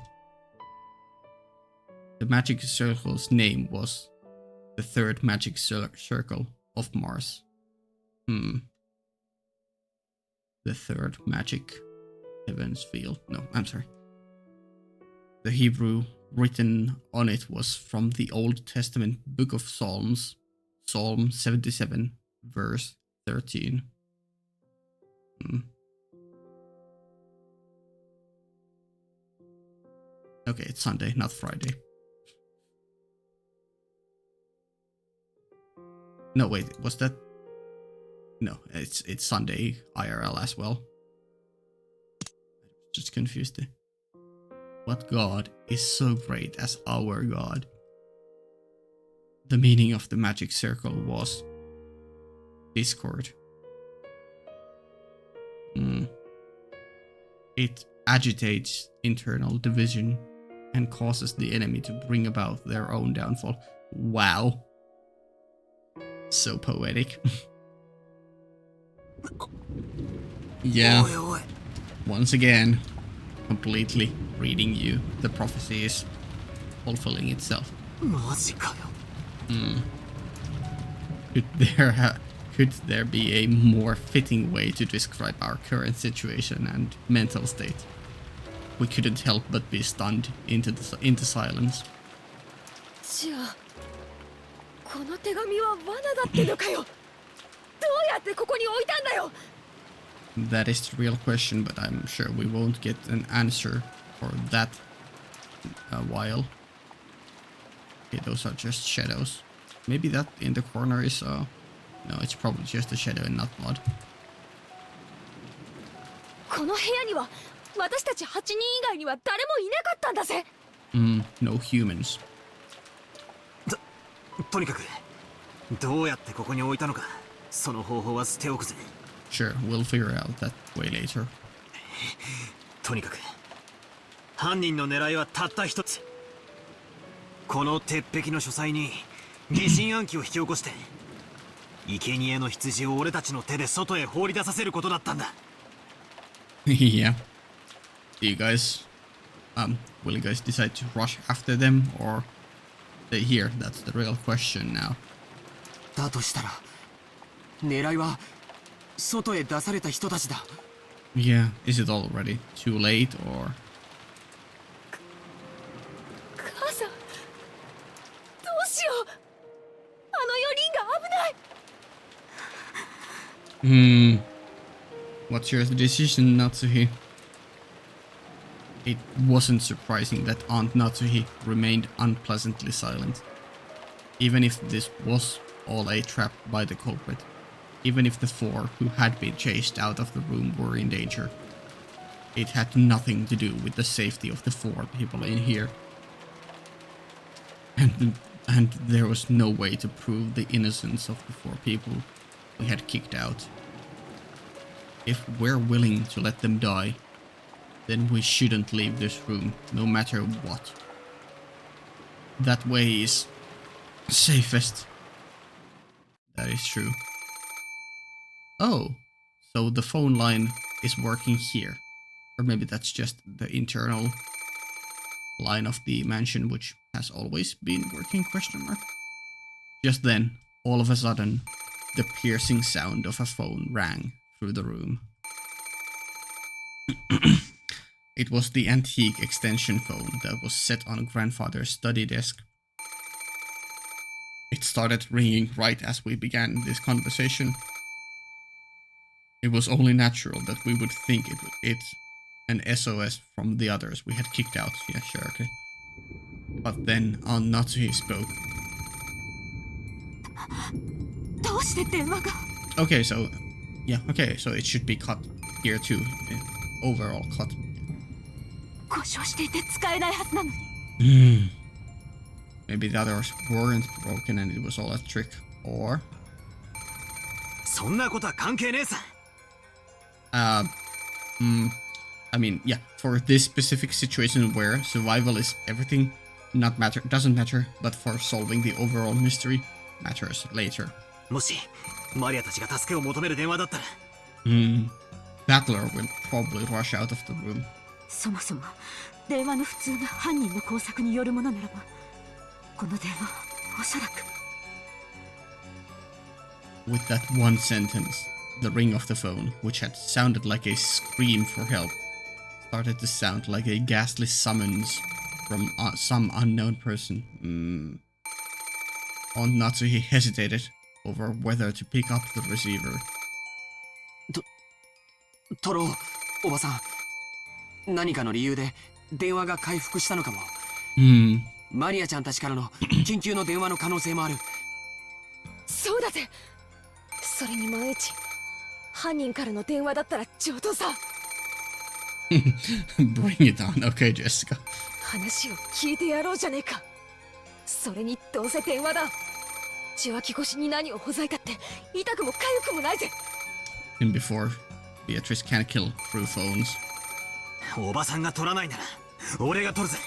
The magic circle's name was the third magic circle of Mars. The third magic heavens field. No, I'm sorry. The Hebrew written on it was from the Old Testament Book of Psalms, Psalm 77, verse 13. Okay, it's Sunday, not Friday. No, wait, was that? No, it's Sunday IRL as well. Just confused there. What God is so great as our God? The meaning of the magic circle was discord. It agitates internal division and causes the enemy to bring about their own downfall. Wow. So poetic. Yeah. Once again, completely reading you. The prophecy is fulfilling itself. Could there be a more fitting way to describe our current situation and mental state? We couldn't help but be stunned into silence. じゃあ、この手紙は罠だってのかよ。どうやってここに置いたんだよ。That is the real question, but I'm sure we won't get an answer for that a while. Okay, those are just shadows. Maybe that in the corner is no, it's probably just a shadow and not blood. この部屋には私たち8人以外には誰もいなかったんだぜ。No humans. とにかくどうやってここに置いたのかその方法は捨ておくぜ。 Sure, we'll figure out that way later. とにかく犯人の狙いはたった一つ。この鉄壁の書斎に疑心暗鬼を引き起こして生贄の羊を俺たちの手で外へ放り出させることだったんだ。Yeah. Do you guys, will you guys decide to rush after them or stay here? That's the real question now. だとしたら狙いは外へ出された人たちだ。 Yeah, is it already too late or? 母さん、どうしよう。あの4人が危ない。What's your decision, Natsuhi? It wasn't surprising that Aunt Natsuhi remained unpleasantly silent. Even if this was all a trap by the culprit. Even if the four who had been chased out of the room were in danger. It had nothing to do with the safety of the four people in here. And there was no way to prove the innocence of the four people we had kicked out. If we're willing to let them die, then we shouldn't leave this room, no matter what. That way is safest. That is true. Oh, so the phone line is working here. Or maybe that's just the internal line of the mansion, which has always been working, question mark. Just then, all of a sudden, the piercing sound of a phone rang through the room. It was the antique extension phone that was set on grandfather's study desk. It started ringing right as we began this conversation. It was only natural that we would think it's an SOS from the others we had kicked out. Yeah, sure, okay. But then Aunt Natsuhi spoke. Okay, so... yeah, okay, so it should be cut here too. Overall cut. Maybe the others weren't broken and it was all a trick. Or... そんなことは関係ねえさ。 I mean, yeah, for this specific situation where survival is everything, doesn't matter, but for solving the overall mystery matters later. もしマリアたちが助けを求める電話だったら。Battler will probably rush out of the room. そもそも電話の普通が犯人の工作によるものならば、この電話おそらく。With that one sentence, the ring of the phone, which had sounded like a scream for help, started to sound like a ghastly summons from some unknown person. Aunt Natsuhi hesitated over whether to pick up the receiver. トロ、おばさん、何かの理由で電話が回復したのかも。マリアちゃんたちからの緊急の電話の可能性もある。そうだぜ。それに万一犯人からの電話だったら上等さ。Bring it on, okay, Jessica. 話を聞いてやろうじゃねえか。それにどうせ電話だ。受話器越しに何をほざいたって痛くも痒くもないぜ。And before Beatrice can kill through phones. おばさんが取らないなら俺が取るぜ。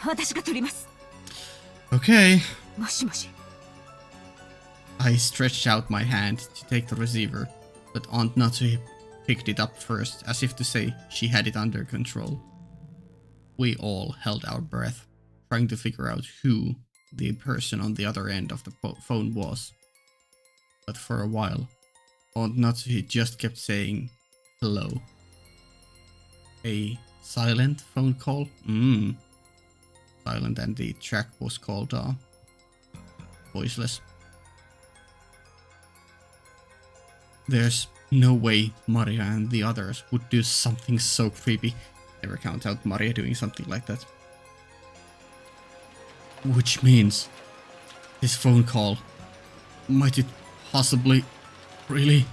私が取ります。 Okay. もしもし。I stretched out my hand to take the receiver, but Aunt Natsuhi picked it up first, as if to say she had it under control. We all held our breath, trying to figure out who the person on the other end of the phone was. But for a while, Aunt Natsuhi just kept saying, hello. A silent phone call? Silent, and the track was called, voiceless. There's no way Maria and the others would do something so creepy. Never count out Maria doing something like that. Which means this phone call, might it possibly really?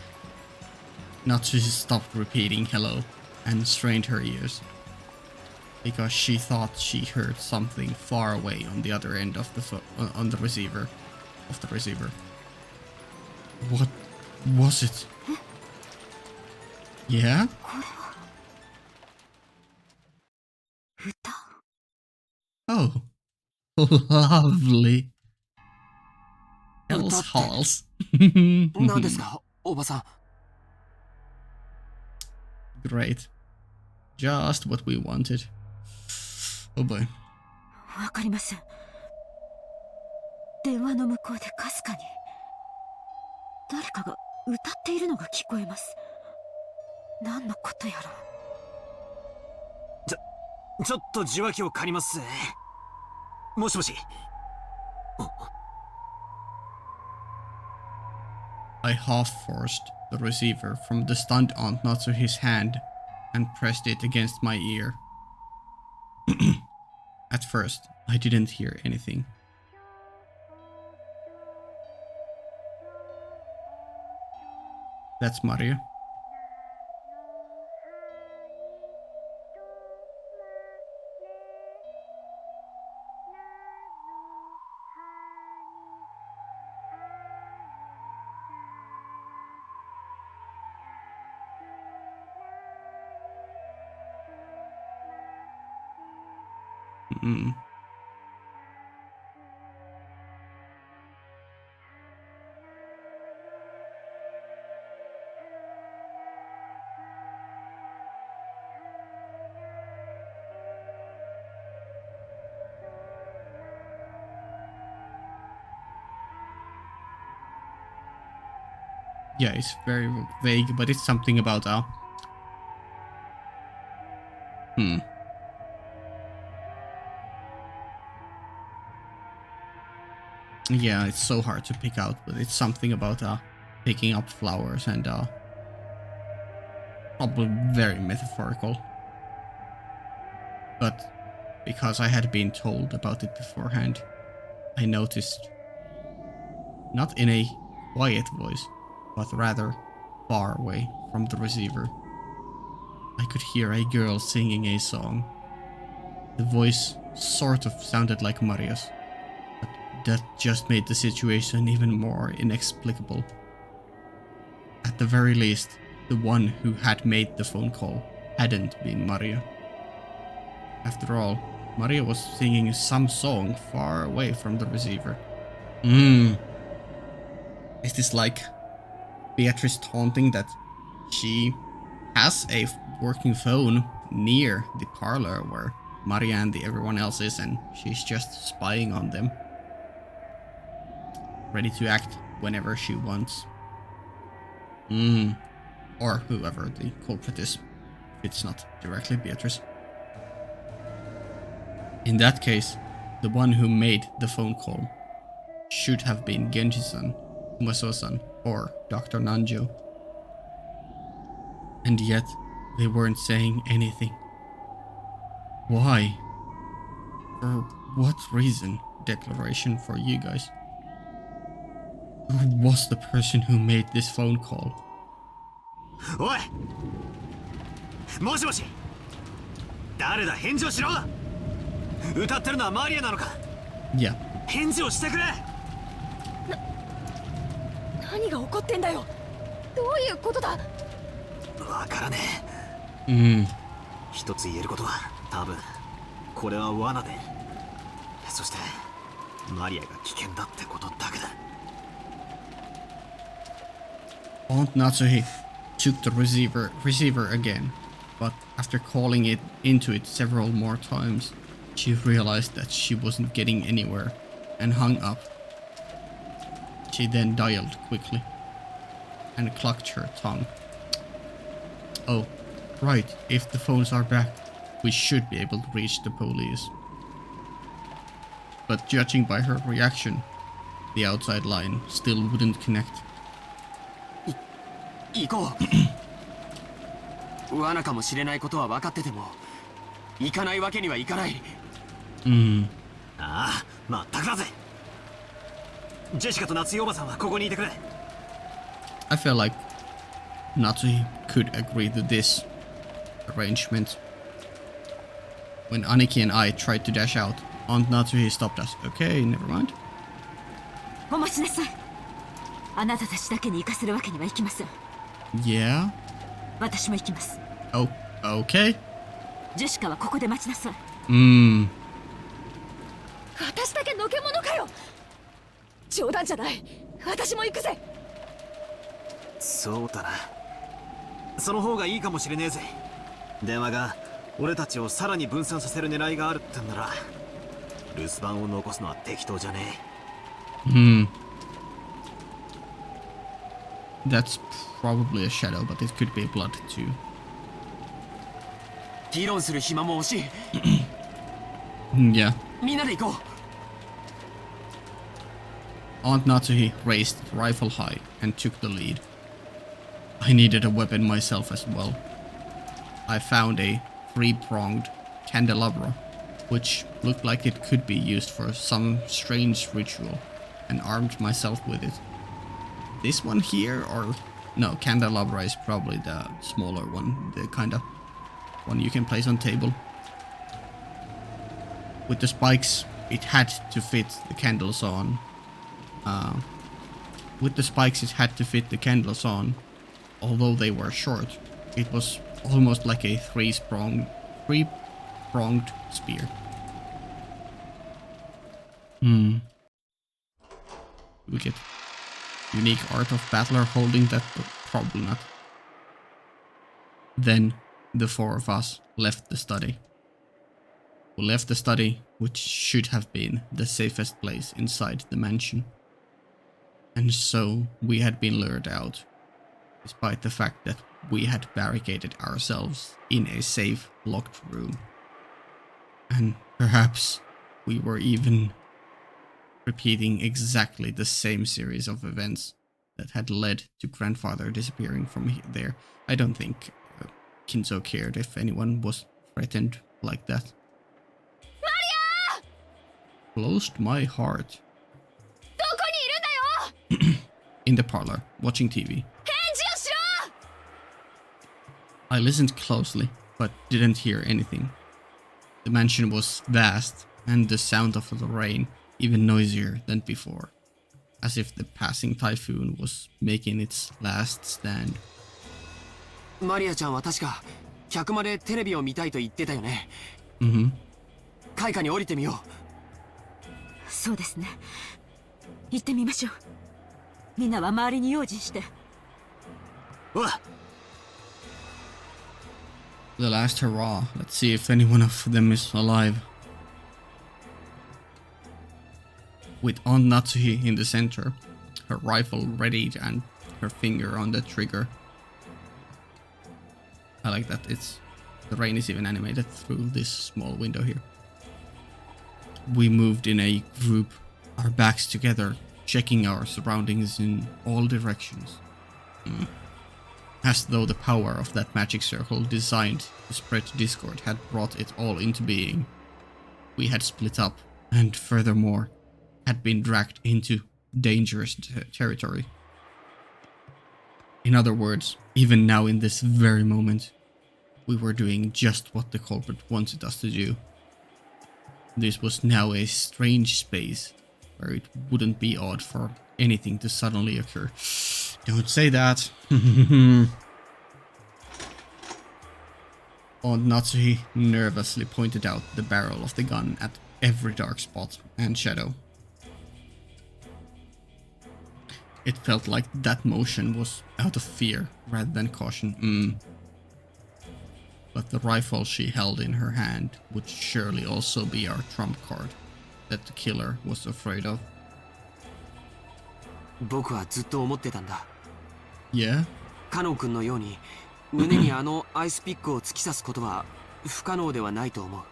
Natsushi stopped repeating hello and strained her ears, because she thought she heard something far away on the other end of the receiver. What was it? Yeah? 歌 Oh. Lovely. 歌 Else って halls. 何ですかおばさん。 Great. Just what we wanted. Oh boy. わかりません。電話の向こうでかすかに誰かが歌っているのが聞こえます。何のことやら。ちょっと受話器を借りますぜ。もしもし。I half forced the receiver from the stunned Aunt Natsuhi's hand and pressed it against my ear. At first, I didn't hear anything. That's Maria. Mm. Yeah, it's very vague, but it's something about Yeah, it's so hard to pick out, but it's something about picking up flowers and probably very metaphorical. But because I had been told about it beforehand, I noticed, not in a quiet voice, but rather far away from the receiver, I could hear a girl singing a song. The voice sort of sounded like Maria's, but that just made the situation even more inexplicable. At the very least, the one who had made the phone call hadn't been Maria. After all, Maria was singing some song far away from the receiver. Is this like Beatrice taunting that she has a working phone near the parlor where Maria and everyone else is, and she's just spying on them, ready to act whenever she wants? Or whoever the culprit is, if it's not directly Beatrice. In that case, the one who made the phone call should have been Genji-san, Kumaso-san, or Dr. Nanjo. And yet, they weren't saying anything. Why? For what reason? Declaration for you guys. Who was the person who made this phone call? おい、もしもし。誰だ、返事をしろ。歌ってるのはマリアなのか。Yeah. 返事をしてくれ。何が起こってんだよ。どういうことだ。わからねえ。Mm. 一つ言えることは、多分これは罠で、そしてマリアが危険だってことだけだ。Aunt Natsuhi took the receiver again, but after calling it into it several more times, she realized that she wasn't getting anywhere and hung up. She then dialed quickly and clucked her tongue. Oh, right, if the phones are back, we should be able to reach the police. But judging by her reaction, the outside line still wouldn't connect. 行こう。罠かもしれないことは分かってても行かないわけにはいかない。ああ、まったくだぜ。ジェシカと夏井おばさんはここにいてくれ。I feel like Natsuhi could agree to this arrangement. When Aniki and I tried to dash out, Aunt Natsuhi stopped us. Okay, never mind. お待ちなさい。あなたたちだけに行かせるわけにはいきません。 Yeah? 私も行きます。 Oh, okay. ジェシカはここで待ちなさい。私だけのけ者かよ。冗談じゃない。私も行くぜ。そうだな。その方がいいかもしれねえぜ。電話が俺たちをさらに分散させる狙いがあるってんなら、留守番を残すのは適当じゃねえ。That's probably a shadow, but it could be blood too. 議論する暇も惜しい。Yeah. みんなで行こう。 Aunt Natsuhi raised the rifle high and took the lead. I needed a weapon myself as well. I found a three-pronged candelabra, which looked like it could be used for some strange ritual, and armed myself with it. This one here, or... No, candelabra is probably the smaller one, the kind of one you can place on table. With the spikes, it had to fit the candles on. With the spikes, it had to fit the candles on. Although they were short, it was almost like a three-pronged spear. We get unique art of battler holding that, but probably not. Then the four of us left the study. We left the study, which should have been the safest place inside the mansion. And so we had been lured out, despite the fact that we had barricaded ourselves in a safe, locked room. And perhaps we were even repeating exactly the same series of events that had led to grandfather disappearing from there. I don't think Kinzo cared if anyone was threatened like that. Maria! Closed my heart. In the parlor, watching TV. I listened closely, but didn't hear anything. The mansion was vast, and the sound of the rain even noisier than before, as if the passing typhoon was making its last stand. マリアちゃんは確か客までテレビを見たいと言ってたよね。階下に降りてみよう。そうですね。行ってみましょう。みんなは周りに用心して。わっ。 The last hurrah. Let's see if any one of them is alive. With Aunt Natsuhi in the center, her rifle readied and her finger on the trigger. I like that the rain is even animated through this small window here. We moved in a group, our backs together, checking our surroundings in all directions. As though the power of that magic circle designed to spread discord had brought it all into being. We had split up, and furthermore, had been dragged into dangerous territory. In other words, even now in this very moment, we were doing just what the culprit wanted us to do. This was now a strange space, where it wouldn't be odd for anything to suddenly occur. Don't say that. Aunt Natsuhi nervously pointed out the barrel of the gun at every dark spot and shadow. It felt like that motion was out of fear rather than caution. But the rifle she held in her hand would surely also be our trump card that the killer was afraid of. 僕はずっと思ってたんだ。Yeah? カノン君のように胸にあのアイスピックを突き刺すことは不可能ではないと思う。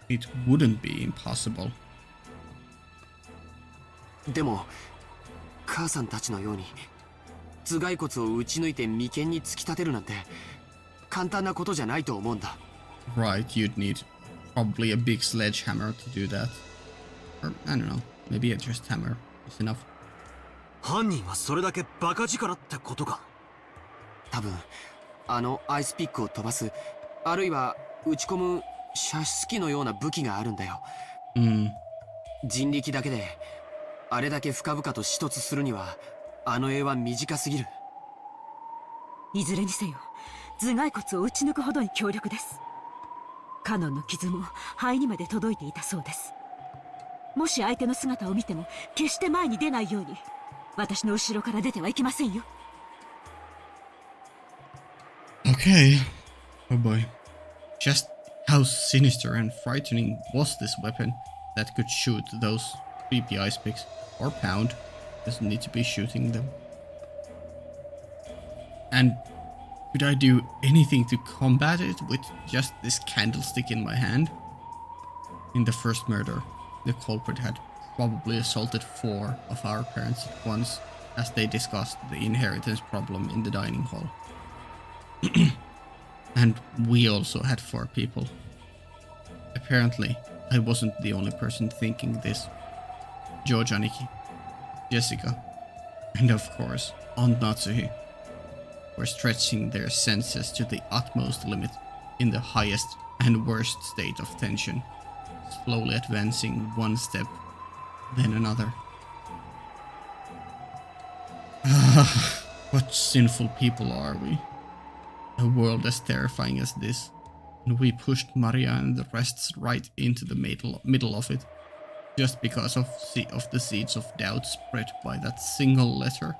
It wouldn't be impossible. でも母さんたちのように頭蓋骨を打ち抜いて眉間に突き立てるなんて簡単なことじゃないと思うんだ。Right, you'd need probably a big sledgehammer to do that. Or, I don't know, maybe a just hammer is enough. 犯人はそれだけバカ力ってことか。多分あのアイスピックを飛ばす、あるいは打ち込む射出機のような武器があるんだよ。人力だけであれだけ深々と衝突するにはあの絵は短すぎる。いずれにせよ頭蓋骨を打ち抜くほどに強力です。カノンの傷も肺にまで届いていたそうです。もし相手の姿を見ても決して前に出ないように、私の後ろから出てはいけませんよ。 Okay. Oh boy. Just how sinister and frightening was this weapon that could shoot those creepy ice pigs? Or pound. Doesn't need to be shooting them. And could I do anything to combat it with just this candlestick in my hand? In the first murder, the culprit had probably assaulted 4 of our parents at once as they discussed the inheritance problem in the dining hall. And we also had 4 people. Apparently, I wasn't the only person thinking this. George Aniki, Jessica, and of course, Aunt Natsuhi were stretching their senses to the utmost limit in the highest and worst state of tension, slowly advancing one step, then another. What sinful people are we? A world as terrifying as this, and we pushed Maria and the rest right into the middle of it, just because of the seeds of doubt spread by that single letter.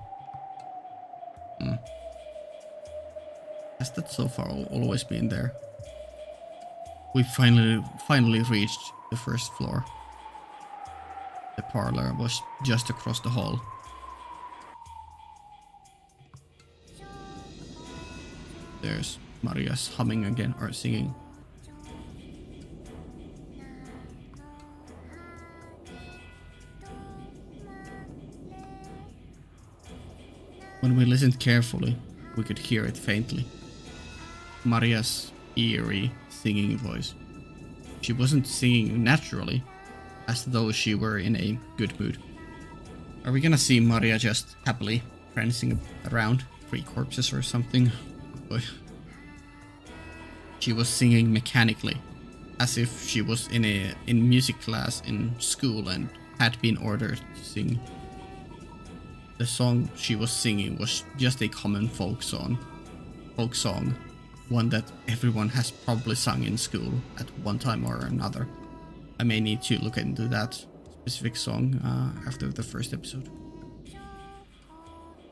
Has that so far always been there? We finally reached the first floor. The parlor was just across the hall. There's Maria's humming again, or singing. When we listened carefully, we could hear it faintly. Maria's eerie singing voice. She wasn't singing naturally, as though she were in a good mood. Are we gonna see Maria just happily prancing around 3 corpses or something? But she was singing mechanically, as if she was in music class in school and had been ordered to sing. The song she was singing was just a common folk song, one that everyone has probably sung in school at one time or another. I may need to look into that specific song after the first episode.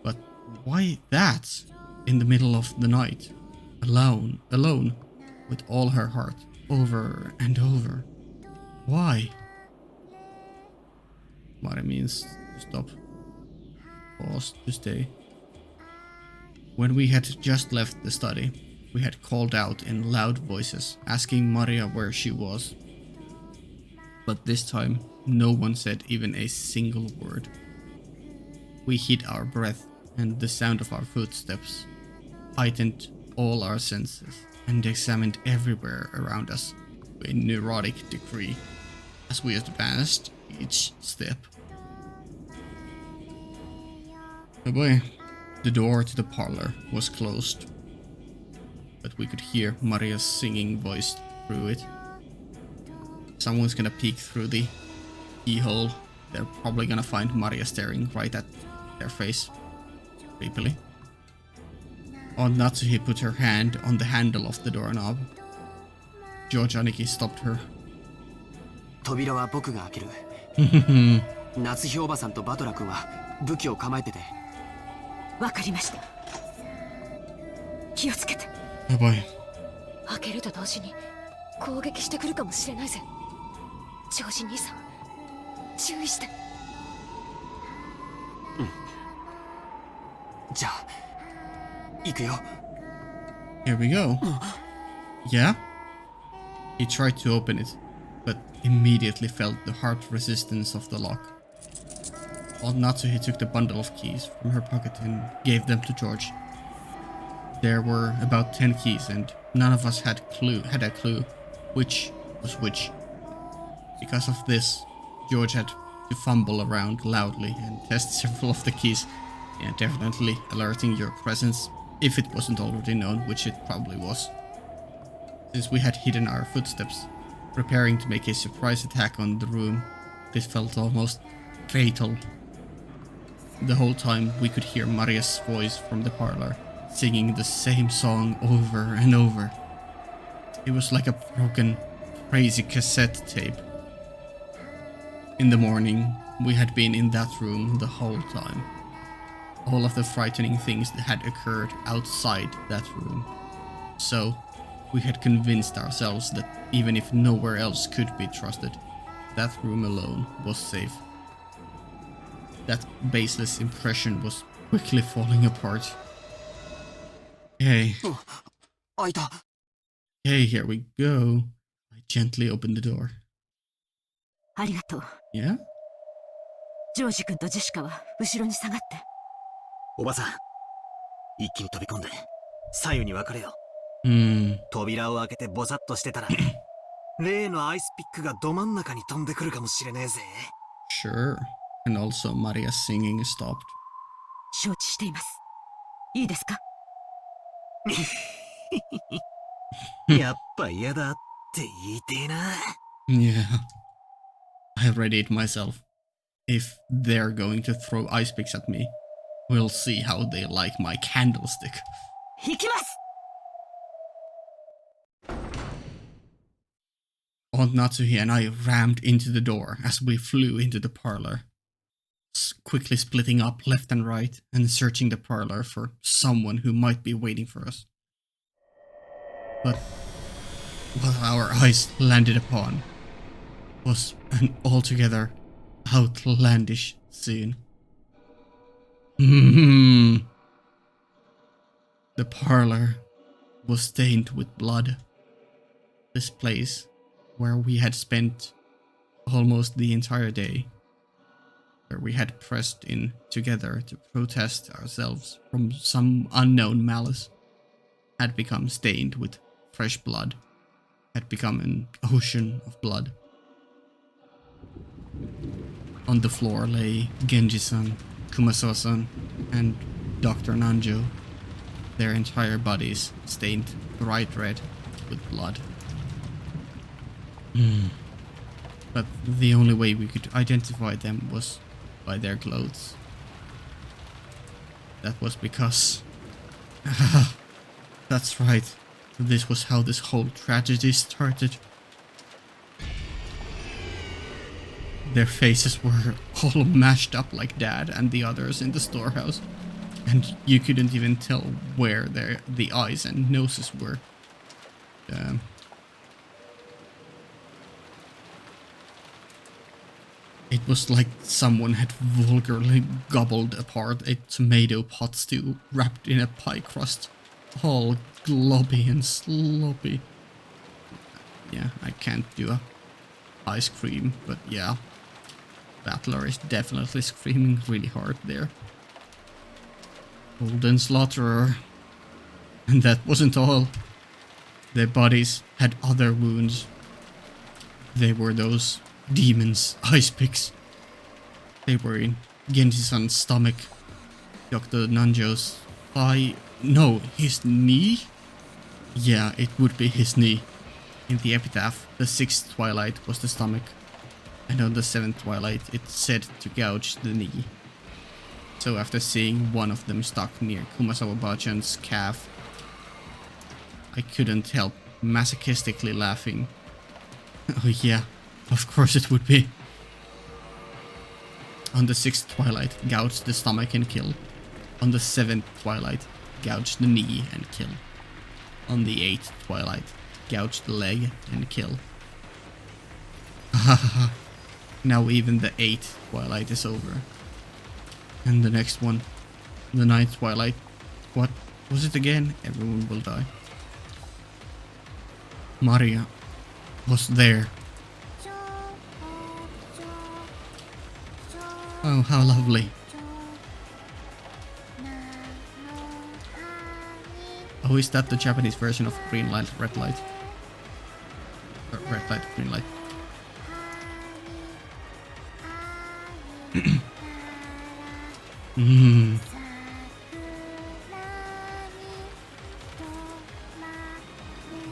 But why that in the middle of the night, alone, with all her heart, over and over? Why? Mari means to stop. Pause to stay. When we had just left the study, we had called out in loud voices, asking Maria where she was. But this time, no one said even a single word. We hid our breath, and the sound of our footsteps heightened all our senses and examined everywhere around us to a neurotic degree as we advanced each step. Oh boy, the door to the parlor was closed, but we could hear Maria's singing voice through it. Someone's gonna peek through the keyhole. They're probably gonna find Maria staring right at their face, creepily. Aunt Natsuhi put her hand on the handle of the doorknob. George Aniki stopped her. 扉は僕が開ける。夏日おばさんとバトラ君は武器を構えてて。わかりました。気をつけて。Oh boy. 開けると同時に攻撃してくるかもしれないぜ。ジョージ兄さん、注意して。じゃあ、行くよ。Here we go. Yeah? He tried to open it, but immediately felt the hard resistance of the lock. Aunt Natsuhi took the bundle of keys from her pocket and gave them to George. There were about 10 keys, and none of us had a clue which was which. Because of this, George had to fumble around loudly and test several of the keys, and definitely alerting your presence if it wasn't already known, which it probably was. Since we had hidden our footsteps, preparing to make a surprise attack on the room, this felt almost fatal. The whole time we could hear Maria's voice from the parlor, singing the same song over and over. It was like a broken, crazy cassette tape. In the morning, we had been in that room the whole time. All of the frightening things that had occurred outside that room. So, we had convinced ourselves that even if nowhere else could be trusted, that room alone was safe. That baseless impression was quickly falling apart. Okay. Okay, here we go. I gently opened the door. ありがとう。 Yeah? ジョージ君とジェシカは後ろに下がって。おばさん、一気に飛び込んで左右に分かれよう。扉を開けてボサッとしてたら例のアイスピックがど真ん中に飛んでくるかもしれねえぜ。 Sure. And also Maria's singing stopped. 承知しています。いいですか？やっぱ嫌だって言いてえな。 Yeah. I read it myself. If they're going to throw ice picks at me, we'll see how they like my candlestick. 行きます。 Aunt Natsuhi and I rammed into the door as we flew into the parlor, quickly splitting up left and right and searching the parlor for someone who might be waiting for us. But what our eyes landed upon was an altogether outlandish scene. The parlor was stained with blood. This place, where we had spent almost the entire day, where we had pressed in together to protest ourselves from some unknown malice, had become stained with fresh blood, had become an ocean of blood. On the floor lay Genji-san, Kumasawa-san, and Dr. Nanjo, their entire bodies stained bright red with blood. But the only way we could identify them was by their clothes. That was because... That's right. This was how this whole tragedy started. Their faces were all mashed up like Dad and the others in the storehouse, and you couldn't even tell where the eyes and noses were. It was like someone had vulgarly gobbled apart a tomato pot stew wrapped in a pie crust, all globby and sloppy. Yeah, I can't do a ice cream, but yeah. Battler is definitely screaming really hard there. Golden Slaughterer. And that wasn't all. Their bodies had other wounds. They were those demons' ice picks. They were in Genji-san's stomach, Dr. Nanjo's thigh. No, his knee? Yeah, it would be his knee. In the epitaph, the 6th twilight was the stomach. And on the 7th twilight, it's said to gouge the knee. So after seeing one of them stuck near Kumasawa-bachan's calf, I couldn't help masochistically laughing. Oh yeah, of course it would be. On the 6th twilight, gouge the stomach and kill. On the 7th twilight, gouge the knee and kill. On the 8th twilight, gouge the leg and kill. Hahaha. Now even the 8th twilight is over. And the next one, the 9th twilight. What was it again? Everyone will die. Maria was there. Oh, how lovely. Oh, is that the Japanese version of green light, red light? Or red light, green light.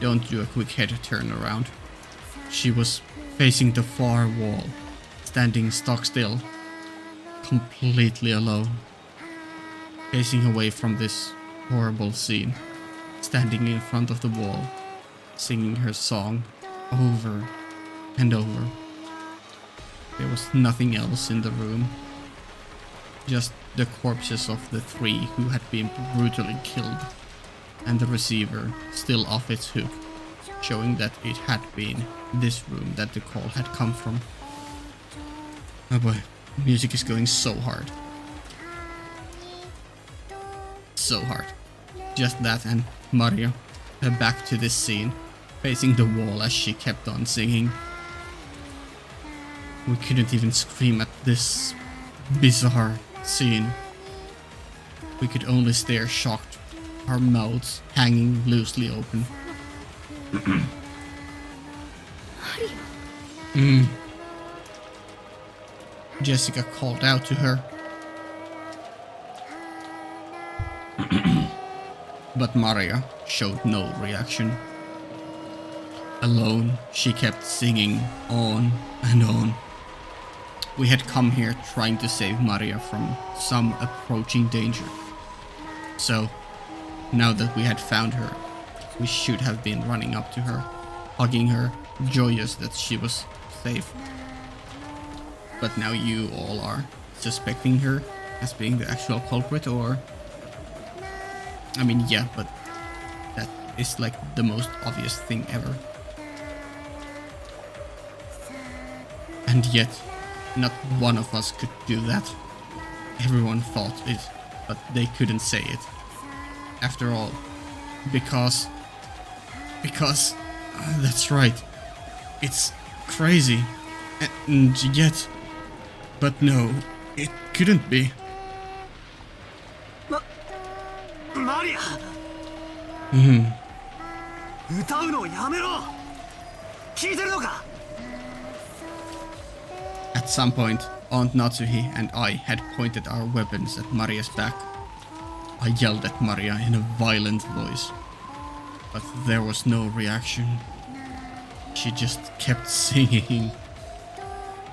Don't do a quick head turn around. She was facing the far wall, standing stock still, completely alone, facing away from this horrible scene, standing in front of the wall, singing her song over and over. There was nothing else in the room, just the corpses of the 3 who had been brutally killed, and the receiver still off its hook, showing that it had been this room that the call had come from. Oh boy, music is going so hard. So hard. Just that and Maria, her back to this scene, facing the wall as she kept on singing. We couldn't even scream at this bizarre scene. We could only stare shocked, our mouths hanging loosely open. Jessica called out to her. But Maria showed no reaction. Alone, she kept singing on and on. We had come here trying to save Maria from some approaching danger. So, now that we had found her, we should have been running up to her, hugging her, joyous that she was safe. But now you all are suspecting her as being the actual culprit, or... I mean, yeah, but that is like the most obvious thing ever. And yet, not one of us could do that. Everyone thought it, but they couldn't say it. After all, because that's right. It's crazy. And yet, but no, it couldn't be. Maria! 歌うのやめろ! 聞いてるのか? At some point, Aunt Natsuhi and I had pointed our weapons at Maria's back. I yelled at Maria in a violent voice, but there was no reaction. She just kept singing.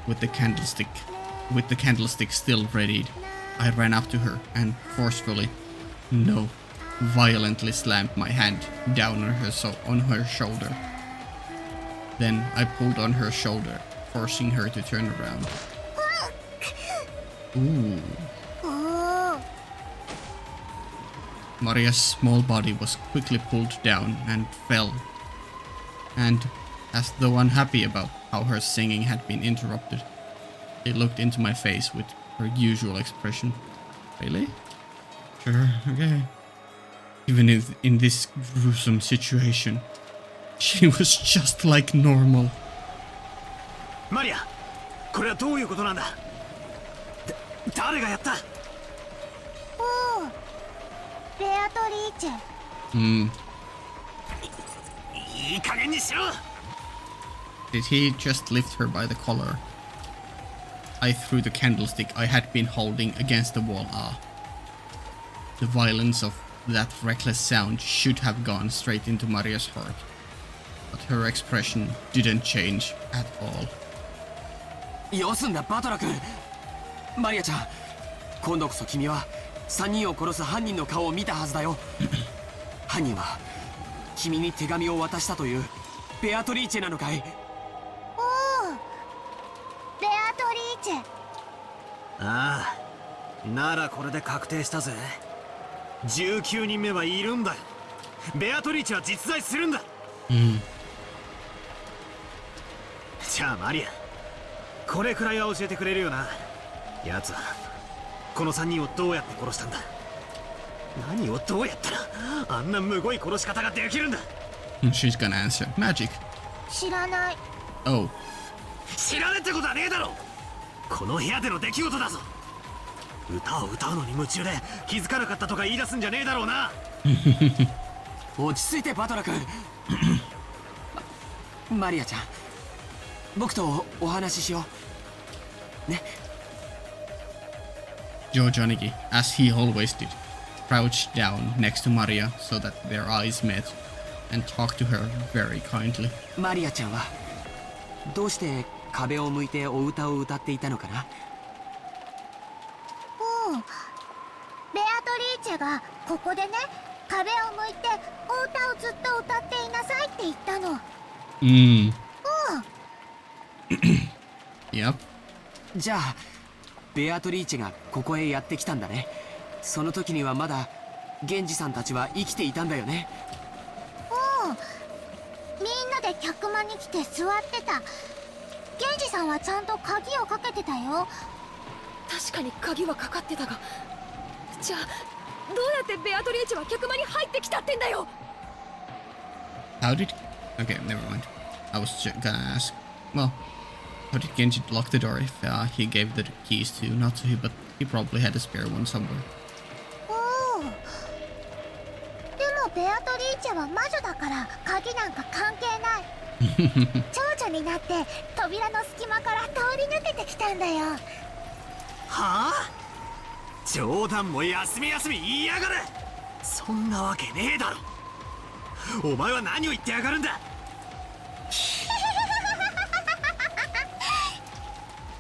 With the candlestick still readied, I ran up to her and forcefully, no, violently slammed my hand down on her shoulder. Then I pulled on her shoulder, forcing her to turn around. Ooh. Maria's small body was quickly pulled down and fell. And, as though unhappy about how her singing had been interrupted, she looked into my face with her usual expression. Really? Sure, okay. Even in this gruesome situation, she was just like normal. Maria, これはどういうことなんだ? 誰がやった? おお、ベアトリーチェ。いい加減にしろ! Did he just lift her by the collar? I threw the candlestick I had been holding against the wall. The violence of that reckless sound should have gone straight into Maria's heart. But her expression didn't change at all. よすんだバトラ君。マリアちゃん、今度こそ君は3人を殺す犯人の顔を見たはずだよ。犯人は君に手紙を渡したというベアトリーチェなのかい？おお、ベアトリーチェ。ああ、ならこれで確定したぜ。19人目はいるんだよ。ベアトリーチェは実在するんだ。じゃあマリア、これくらいは教えてくれるよな。奴はこの3人をどうやって殺したんだ？何をどうやったらあんなむごい殺し方ができるんだ？ She's gonna answer. Magic. 知らない。Oh. 知らねえってことはねえだろ。この部屋での出来事だぞ。歌を歌うのに夢中で気づかなかったとか言い出すんじゃねえだろうな。落ち着いてバトラ君。マリアちゃん、僕とお話ししようね。Joe-Joniki, as he always did, crouched down next to Maria so that their eyes met and talked to her very kindly. マリアちゃんはどうして壁を向いてお歌を歌っていたのかな？ーチェがここでね、壁を向いてお歌をずっと歌っていなさいって言ったの。Yep. じゃあベアトリーチェがここへやってきたんだね。その時にはまだ源氏さんたちは生きていたんだよね。みんなで客間に来て座ってた。源氏さんはちゃんと鍵をかけてたよ。確かに鍵はかかってたが、じゃあどうやってベアトリーチェは客間に入ってきたってんだよ。 How did... Okay, never mind. I was gonna ask. Well, how did Genji lock the door if he gave the keys to Natsuhi, but he probably had a spare one somewhere. でもベアトリーチェは魔女だから鍵なんか関係ない。蝶々になって扉の隙間から通り抜けてきたんだよ。はあ、冗談も休み休み言いやがる。そんなわけねえだろ。お前は何を言ってやがるんだ。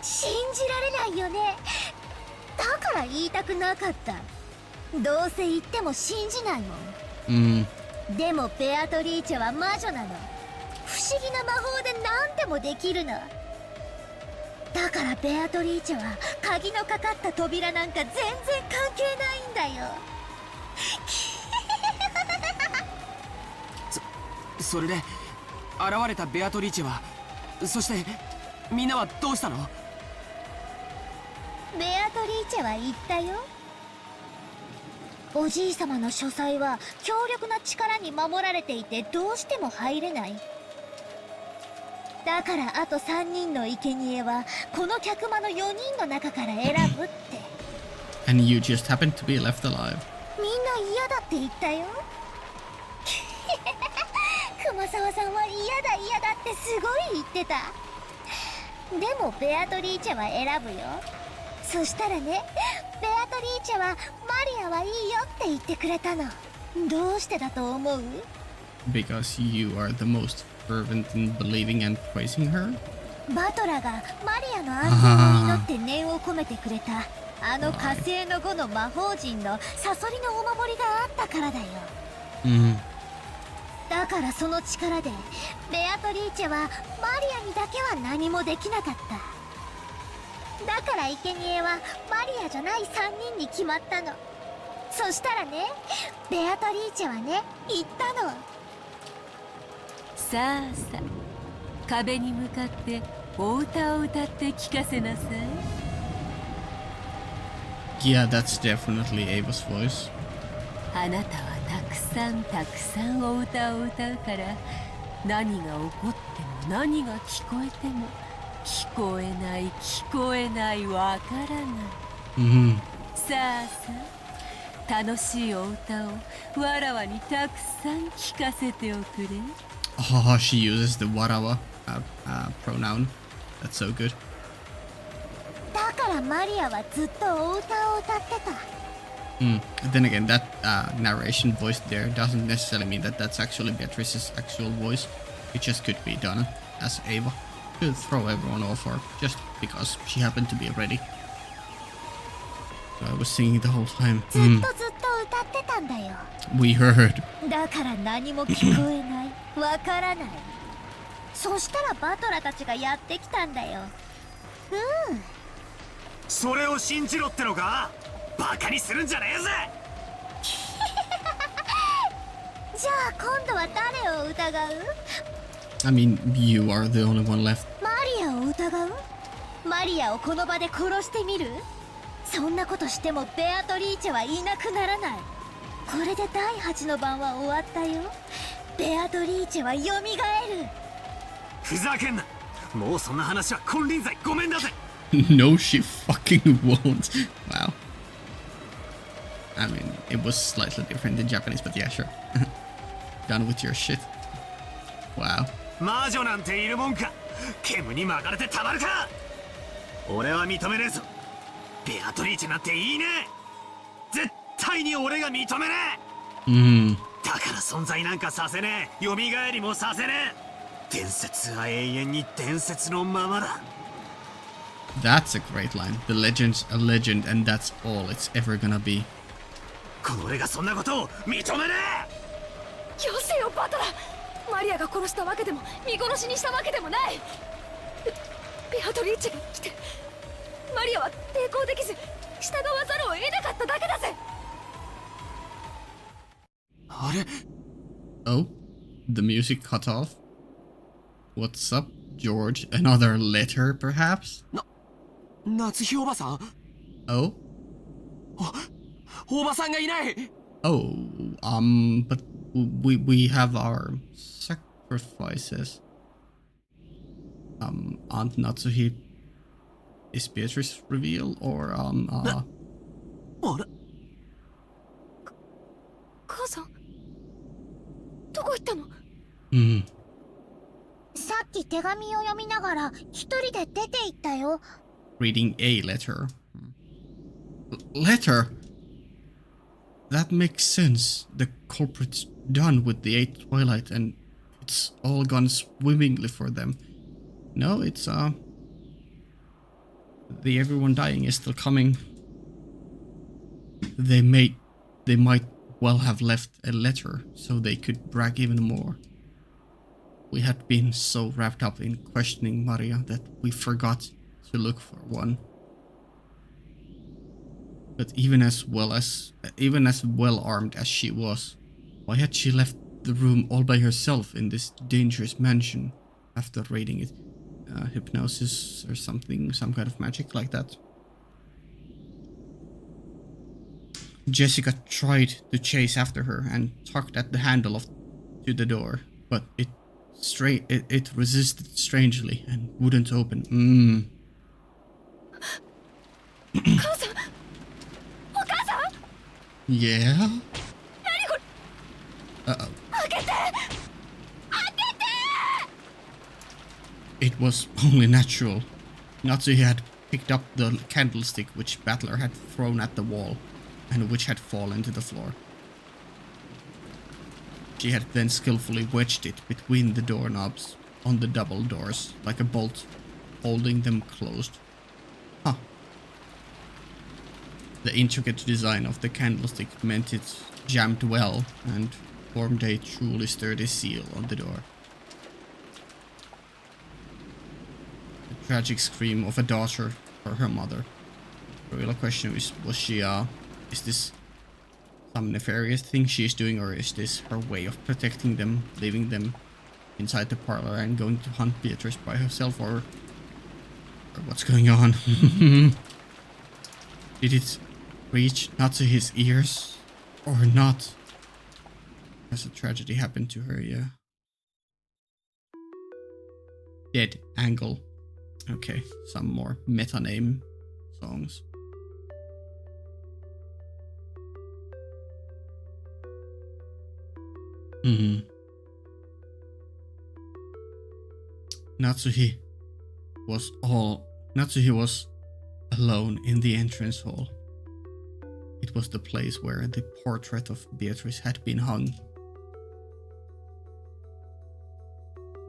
信じられないよね。だから言いたくなかった。どうせ言っても信じないもん。でもベアトリーチェは魔女なの。不思議な魔法で何でもできるの。だからベアトリーチェは鍵のかかった扉なんか全然関係ないんだよ。それで現れたベアトリーチェは、そしてみんなはどうしたの？ベアトリーチェは言ったよ。おじい様の書斎は強力な力に守られていてどうしても入れない。だからあと3人の生贄はこの客間の4人の中から選ぶって。 And you just happened to be left alive. みんな嫌だって言ったよ。熊沢さんは嫌だ嫌だってすごい言ってた。でもベアトリーチェは選ぶよ。そしたらね、ベアトリーチェはマリアはいいよって言ってくれたの。どうしてだと思う？ Because you are the most fervent in believing and praising her? バトラがマリアの安全を祈って念を込めてくれたあの火星の5の魔法陣のサソリのお守りがあったからだよ。だからその力でベアトリーチェはマリアにだけは何もできなかった。だから生贄はマリアじゃない3人に決まったの。そしたらね、ベアトリーチェはね言ったの。さあさあ、壁に向かってお歌を歌って聞かせなさい。 Yeah, that's definitely Ava's voice. あなたはたくさんたくさんお歌を歌うから、何が起こっても何が聞こえても聞こえない聞こえないわからない。さあさあ、楽しいお歌をわらわにたくさん聞かせておくれ。 Oh, she uses the warawa pronoun. That's so good. だからマリアはずっとお歌を歌ってた。Then again, that narration voice there doesn't necessarily mean that that's actually Beatrice's actual voice. It just could be done as Ava to throw everyone off, or just because she happened to be ready. So I was singing the whole time. ずっとずっと歌ってたんだよ。 We heard. だから何も聞こえないわからない。そしたらバトラたちがやってきたんだよ。それを信じろってのか？バカにするんじゃねえぜ。じゃあ今度は誰を疑う？ I mean, you are the only one left. マリアを疑う？マリアをこの場で殺してみる？そんなことしてもベアトリーチェはいなくならない。これで第8の番は終わったよ。ベアトリーチェは蘇る。ふざけんな。もうそんな話は金輪際ごめんだぜ。No, she fucking won't. Wow. I mean, it was slightly different in Japanese, but yeah, sure. Done with your shit. Wow. 魔女なんているもんか。煙に巻かれてたまるか。俺は認めねえぞ。ベアトリーチェなんていいね。絶対に俺が認めねえ。だから存在なんかさせねえ。蘇りもさせねえ。伝説は永遠に伝説のままだ。That's a great line. The legend's a legend, and that's all it's ever gonna be. この俺がそんなことを認めねよせよバトラ。マリアが殺したわけでも見殺しにしたわけでもない。ベアトリーチェが来てマリアは抵抗できず従わざるを得なかっただけだぜ。あれ Oh, the music cut off. What's up, George? Another letter, perhaps? 夏日おばさん Oh? おばさんがいない。 Oh, but we have our sacrifices. Aunt Natsuhi, is Beatrice revealed or あれ母さんどこ行ったの？さっき手紙を読みながら一人で出て行ったよ。 reading a letter. Letter? That makes sense. The culprit's done with the 8th Twilight and it's all gone swimmingly for them. No, it's the everyone dying is still coming. They might well have left a letter so they could brag even more. We had been so wrapped up in questioning Maria that we forgot to look for one. But even as well armed as she was, why had she left the room all by herself in this dangerous mansion after raiding it? Hypnosis or something, some kind of magic like that. Jessica tried to chase after her and tugged at the handle to the door, but it resisted strangely and wouldn't open. 母さん、お母さん。 Yeah? 何これ。 Uh-oh. 開けて。開けて。 It was only natural. Natsuhi had picked up the candlestick which Battler had thrown at the wall, and which had fallen to the floor. She had then skillfully wedged it between the doorknobs on the double doors, like a bolt, holding them closed. Huh. The intricate design of the candlestick meant it jammed well and formed a truly sturdy seal on the door. The tragic scream of a daughter for her mother. The real question is, is this some nefarious thing she is doing, or is this her way of protecting them, leaving them inside the parlor and going to hunt Beatrice by herself, or what's going on? Did it reach Natsuhi's ears or not? Has a tragedy happened to her, yeah. Dead Angle. Okay, some more meta name songs. Natsuhi was alone in the entrance hall. It was the place where the portrait of Beatrice had been hung.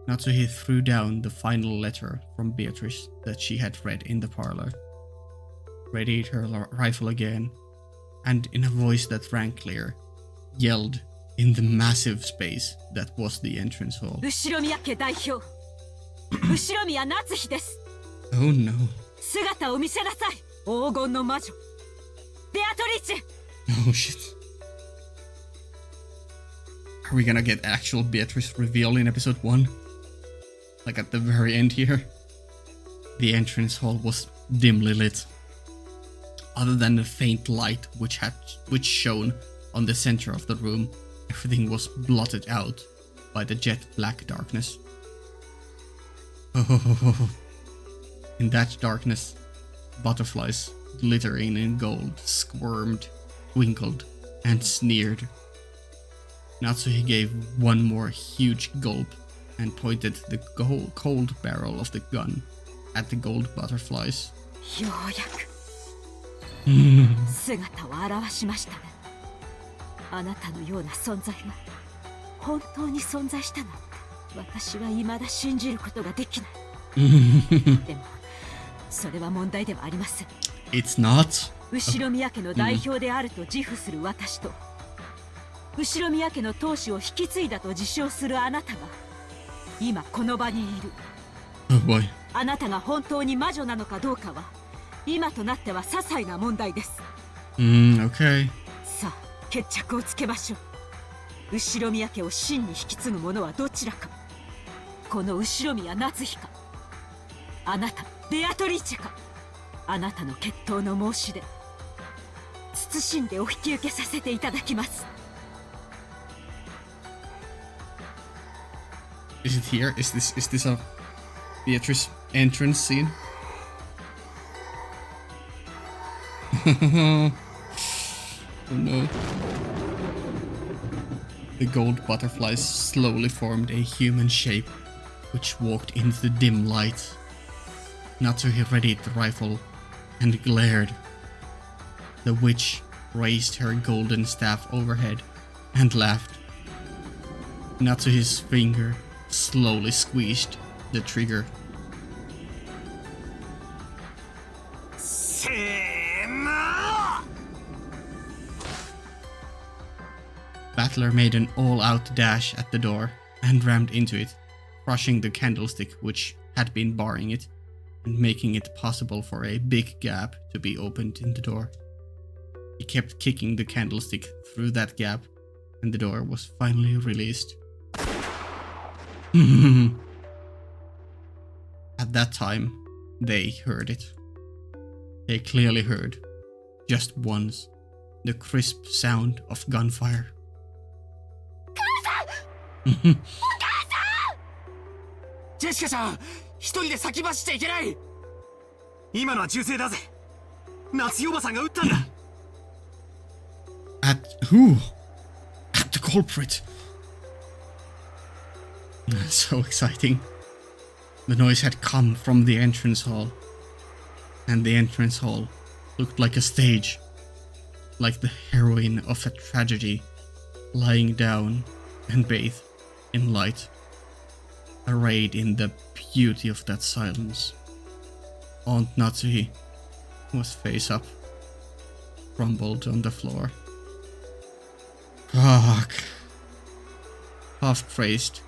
Natsuhi threw down the final letter from Beatrice that she had read in the parlor, readied her rifle again, and in a voice that rang clear, yelled in the massive space that was the entrance hall. 後ろ宮家代表、後ろ宮夏日です。 Oh no. 姿を見せなさい、黄金の魔女、ベアトリーチェ。 Oh shit. Are we gonna get actual Beatrice reveal in episode 1? Like at the very end here? The entrance hall was dimly lit. Other than the faint light which shone on the center of the room, everything was blotted out by the jet black darkness. Oh. In that darkness, butterflies glittering in gold squirmed, twinkled, and sneered. Natsuhi gave one more huge gulp and pointed the cold barrel of the gun at the gold butterflies. ようやく姿を現しましたね。あなたのような存在が本当に存在したなんて、私は未だ信じることができない。でもそれは問題ではありません。 It's not. 後ろ宮家の代表であると自負する私と、後ろ宮家の当主を引き継いだと自称するあなたが今この場にいる。 Oh boy. あなたが本当に魔女なのかどうかは今となっては些細な問題です。Okay. さあ決着をつけましょう。後ろ宮家を真に引き継ぐ者はどちらか。この後ろ宮夏日か、あなたベアトリーチェか。あなたの決闘の申し出謹んでお引き受けさせていただきます。 Is it here? Is this a Beatrice entrance scene? Oh no. The gold butterflies slowly formed a human shape, which walked into the dim light. Natsuhi readied the rifle and glared. The witch raised her golden staff overhead and laughed. Natsuhi's finger slowly squeezed the trigger. Battler made an all-out dash at the door and rammed into it, crushing the candlestick which had been barring it, and making it possible for a big gap to be opened in the door. He kept kicking the candlestick through that gap, and the door was finally released. At that time, they heard it. They clearly heard, just once, the crisp sound of gunfire. ジェシカちゃん、一人で先走っちゃいけない。今のは銃声だぜ。夏代おばさんが撃ったんだ。At who? At the culprit. So exciting. The noise had come from the entrance hall, and the entrance hall looked like a stage, like the heroine of a tragedy, lying down and bathed in light, arrayed in the beauty of that silence. Aunt Natsuhi was face up, crumbled on the floor. Fuck. Half-crazed,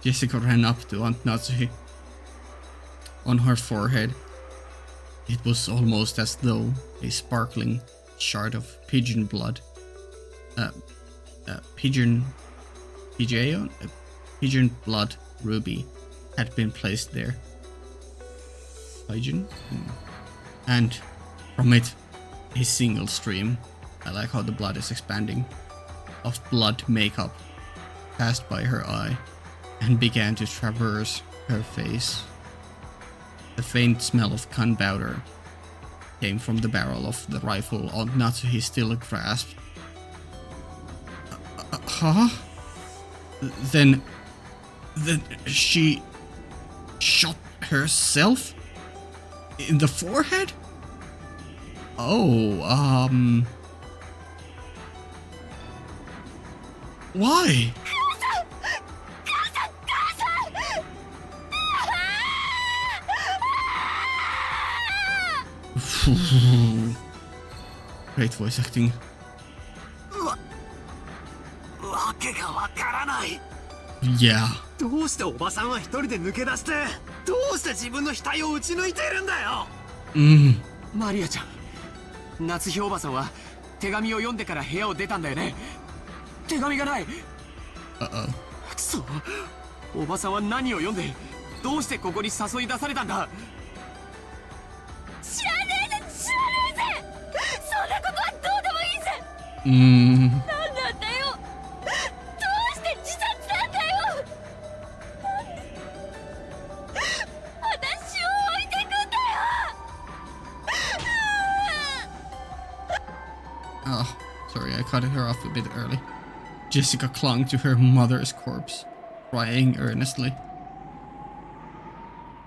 Jessica ran up to Aunt Natsuhi. On her forehead, it was almost as though a sparkling shard of pigeon blood, pigeon blood ruby had been placed there. Pigeon? And from it, a single stream, I like how the blood is expanding, of blood makeup passed by her eye and began to traverse her face. The faint smell of gunpowder came from the barrel of the rifle Aunt Natsuhi still grasped. Huh? Then she shot herself? In the forehead? Oh, why? Great voice acting. わけがわからない。 Yeah. どうしておばさんは一人で抜け出して、どうして自分の額を撃ち抜いているんだよ。マリアちゃん、夏日おばさんは手紙を読んでから部屋を出たんだよね。手紙がない。くそ、おばさんは何を読んで、どうしてここに誘い出されたんだ。知らねえぜ、知らねえぜ。そんなことはどうでもいいぜ。何なんだよ。どうして自殺なんだよ。私を置いてくんだよ。Oh, sorry, I cut her off a bit early. Jessica clung to her mother's corpse, crying earnestly.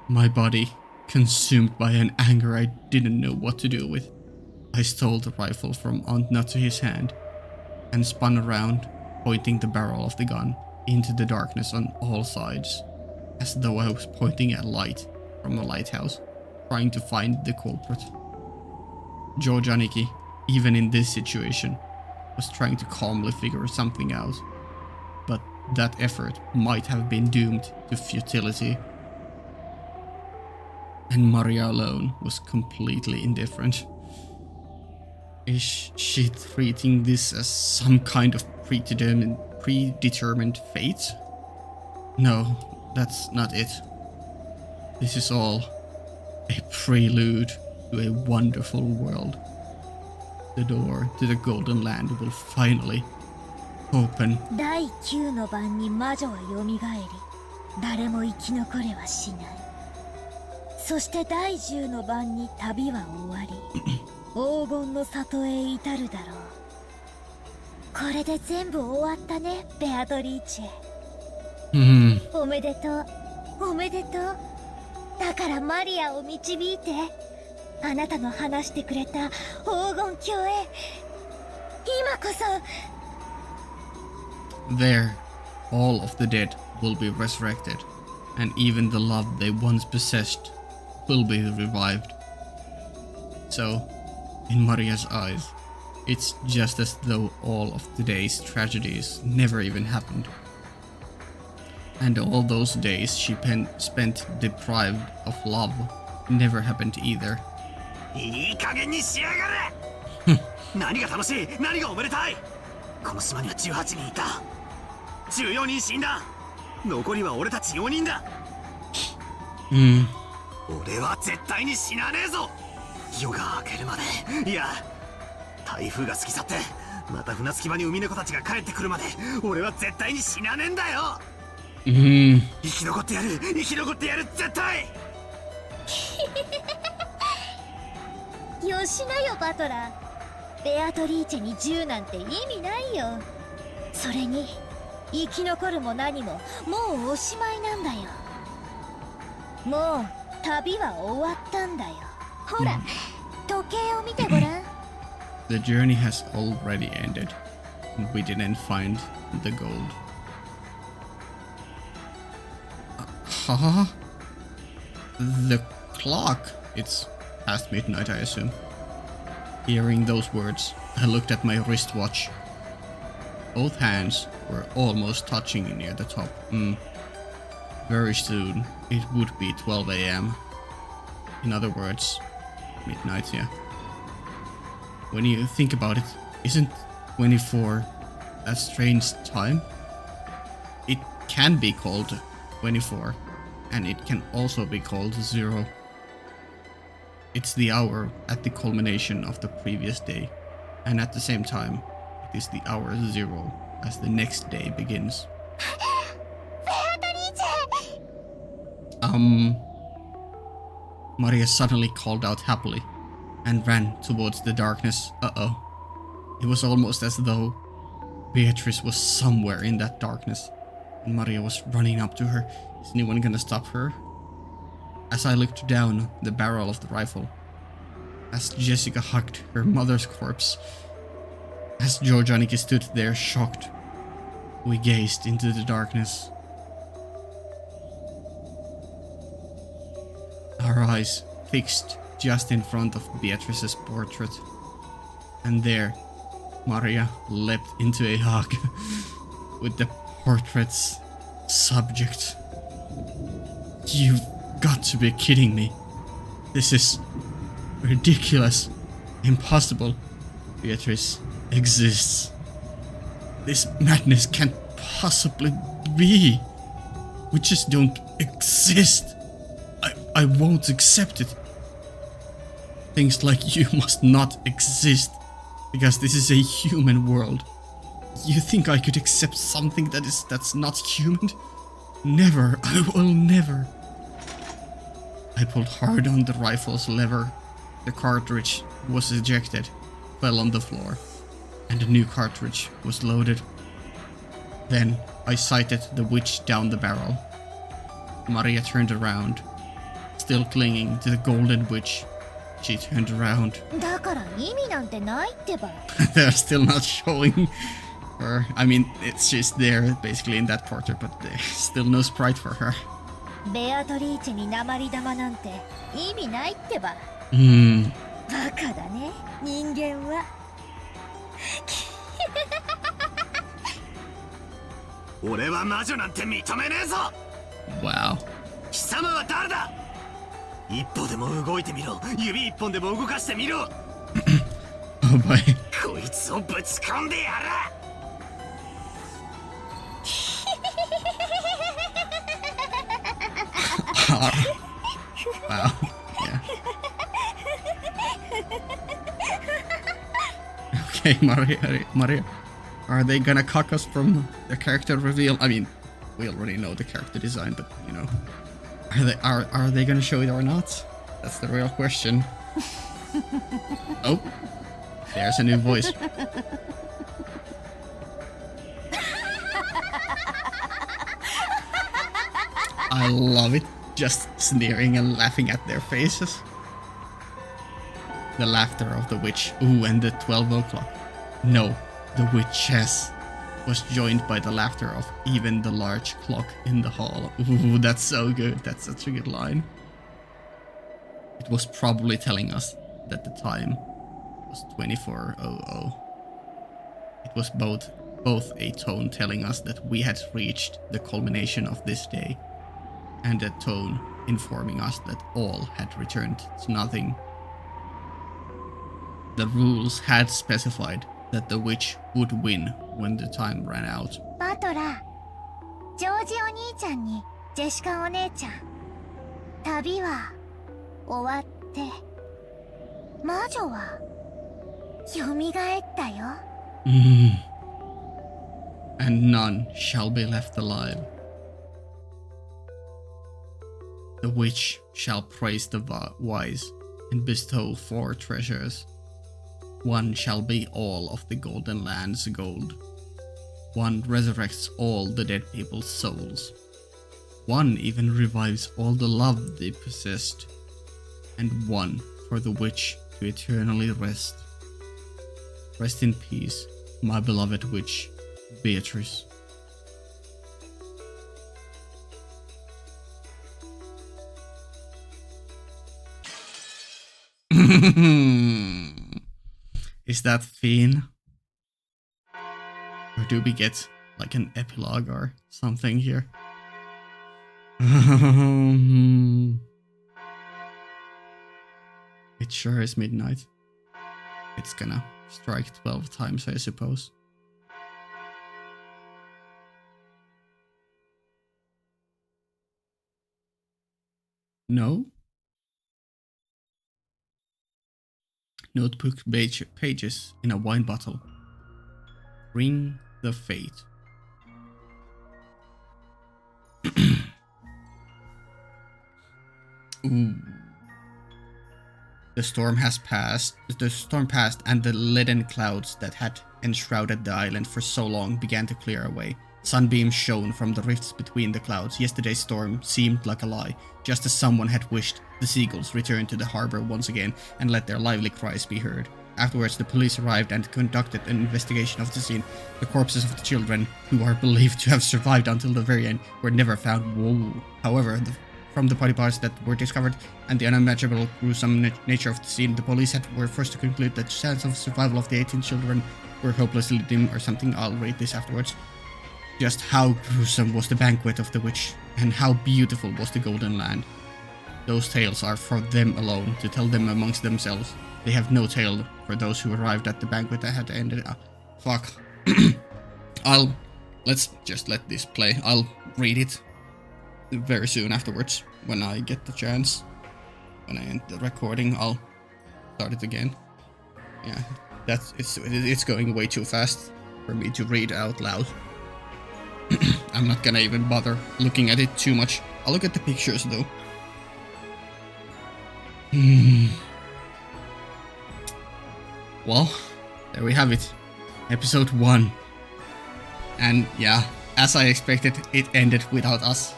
My body, consumed by an anger I didn't know what to do with, I stole the rifle from Aunt Natsuhi's hand and spun around, pointing the barrel of the gun into the darkness on all sides, as though I was pointing at light from a lighthouse, trying to find the culprit. Giorgianiki, even in this situation, was trying to calmly figure something out. But that effort might have been doomed to futility. And Maria alone was completely indifferent. Is she treating this as some kind of predetermined fate? No, that's not it. This is all a prelude to a wonderful world. The door to the Golden Land will finally open. 第9の晩に魔女は蘇り、誰も生き残れはしない。そして第10の晩に旅は終わり、黄金の里へ至るだろう。これで全部終わったね、ベアトリーチェ。おめでとう、おめでとう。だからマリアを導いて。あなたの話してくれた黄金鏡へ。今こそ。There, all of the dead will be resurrected, and even the love they once possessed will be revived. So, in Maria's eyes, it's just as though all of today's tragedies never even happened. And all those days she spent deprived of love never happened either. いい加減にしやがれ何が楽しい、何がおめでたい。この島には18人いた。14人死んだ。残りは俺たち4人だ。俺は絶対に死なねえぞ。夜が明けるまで、いや台風が過ぎ去ってまた船着き場に海猫たちが帰ってくるまで俺は絶対に死なねえんだよ。生き残ってやる、生き残ってやる、絶対。よしなよバトラー。ベアトリーチェに銃なんて意味ないよ。それに生き残るも何ももうおしまいなんだよ。もう旅は終わったんだよ。ほら、時計を見てごらん。The journey has already ended, and we didn't find the gold. Huh? The clock? It's past midnight, I assume. Hearing those words, I looked at my wristwatch. Both hands were almost touching near the top. Very soon, it would be 12 a.m. In other words, midnight, yeah. When you think about it, isn't 24 a strange time? It can be called 24, and it can also be called 0. It's the hour at the culmination of the previous day, and at the same time, it is the hour 0 as the next day begins. Maria suddenly called out happily and ran towards the darkness. It was almost as though Beatrice was somewhere in that darkness, and Maria was running up to her. Is anyone gonna stop her? As I looked down the barrel of the rifle, as Jessica hugged her mother's corpse, as Giorgianiki stood there shocked, we gazed into the darkness. Our eyes fixed just in front of Beatrice's portrait. And there, Maria leapt into a hug with the portrait's subject. You've got to be kidding me. This is ridiculous. Impossible. Beatrice exists. This madness can't possibly be. We just don't exist. I won't accept it. Things like you must not exist, because this is a human world. You think I could accept something that's not human? Never. I will never. I pulled hard on the rifle's lever. The cartridge was ejected, fell on the floor, and a new cartridge was loaded. Then I sighted the witch down the barrel. Maria turned around, still clinging to the golden witch. She turned around. They're still not showing her. I mean, it's just there basically in that portrait, but there's still no sprite for her. バカだね、人間は。俺は魔女なんて認めねえぞ。 Wow. 貴様は誰だ。一歩でも動いてみろ。指一本でも動かしてみろ。 Oh boy. こいつをぶち込んでやる。Wow. Yeah. Okay, Maria. Are they gonna cock us from the character reveal? I mean, we already know the character design, but you know, are they gonna show it or not? That's the real question. Oh, there's a new voice. I love it. Just sneering and laughing at their faces. The laughter of the witch. Ooh, and the 12 o'clock. No, the witchess was joined by the laughter of even the large clock in the hall. Ooh, that's so good. That's such a good line. It was probably telling us that the time was 24:00. It was both a tone telling us that we had reached the culmination of this day, and a tone informing us that all had returned to nothing. The rules had specified that the witch would win when the time ran out. バトラ、ジョージお兄ちゃんにジェシカお姉ちゃん、旅は終わって魔女は蘇ったよ。And none shall be left alive. The witch shall praise the wise and bestow 4 treasures. One shall be all of the golden land's gold. One resurrects all the dead people's souls. One even revives all the love they possessed. And one for the witch to eternally rest. Rest in peace, my beloved witch, Beatrice. Is that Fiend? Or do we get like an epilogue or something here? It sure is midnight. It's gonna strike 12 times, I suppose. No? Notebook pages in a wine bottle. Ring the fate. Ooh. The storm passed, and the leaden clouds that had enshrouded the island for so long began to clear away. Sunbeams shone from the rifts between the clouds. Yesterday's storm seemed like a lie. Just as someone had wished, the seagulls returned to the harbor once again and let their lively cries be heard. Afterwards, the police arrived and conducted an investigation of the scene. The corpses of the children, who are believed to have survived until the very end, were never found. Whoa. However, from the body parts that were discovered and the unimaginable gruesome nature of the scene, the police were forced to conclude that the chances of survival of the 18 children were hopelessly dim or something. I'll read this afterwards. Just how gruesome was the banquet of the witch, and how beautiful was the golden land. Those tales are for them alone, to tell them amongst themselves. They have no tale for those who arrived at the banquet that had ended. Fuck. Let's just let this play. I'll read it very soon afterwards, when I get the chance. When I end the recording, I'll start it again. Yeah, it's going way too fast for me to read out loud. I'm not gonna even bother looking at it too much. I'll look at the pictures though. Well, there we have it. Episode 1. And yeah, as I expected, it ended without us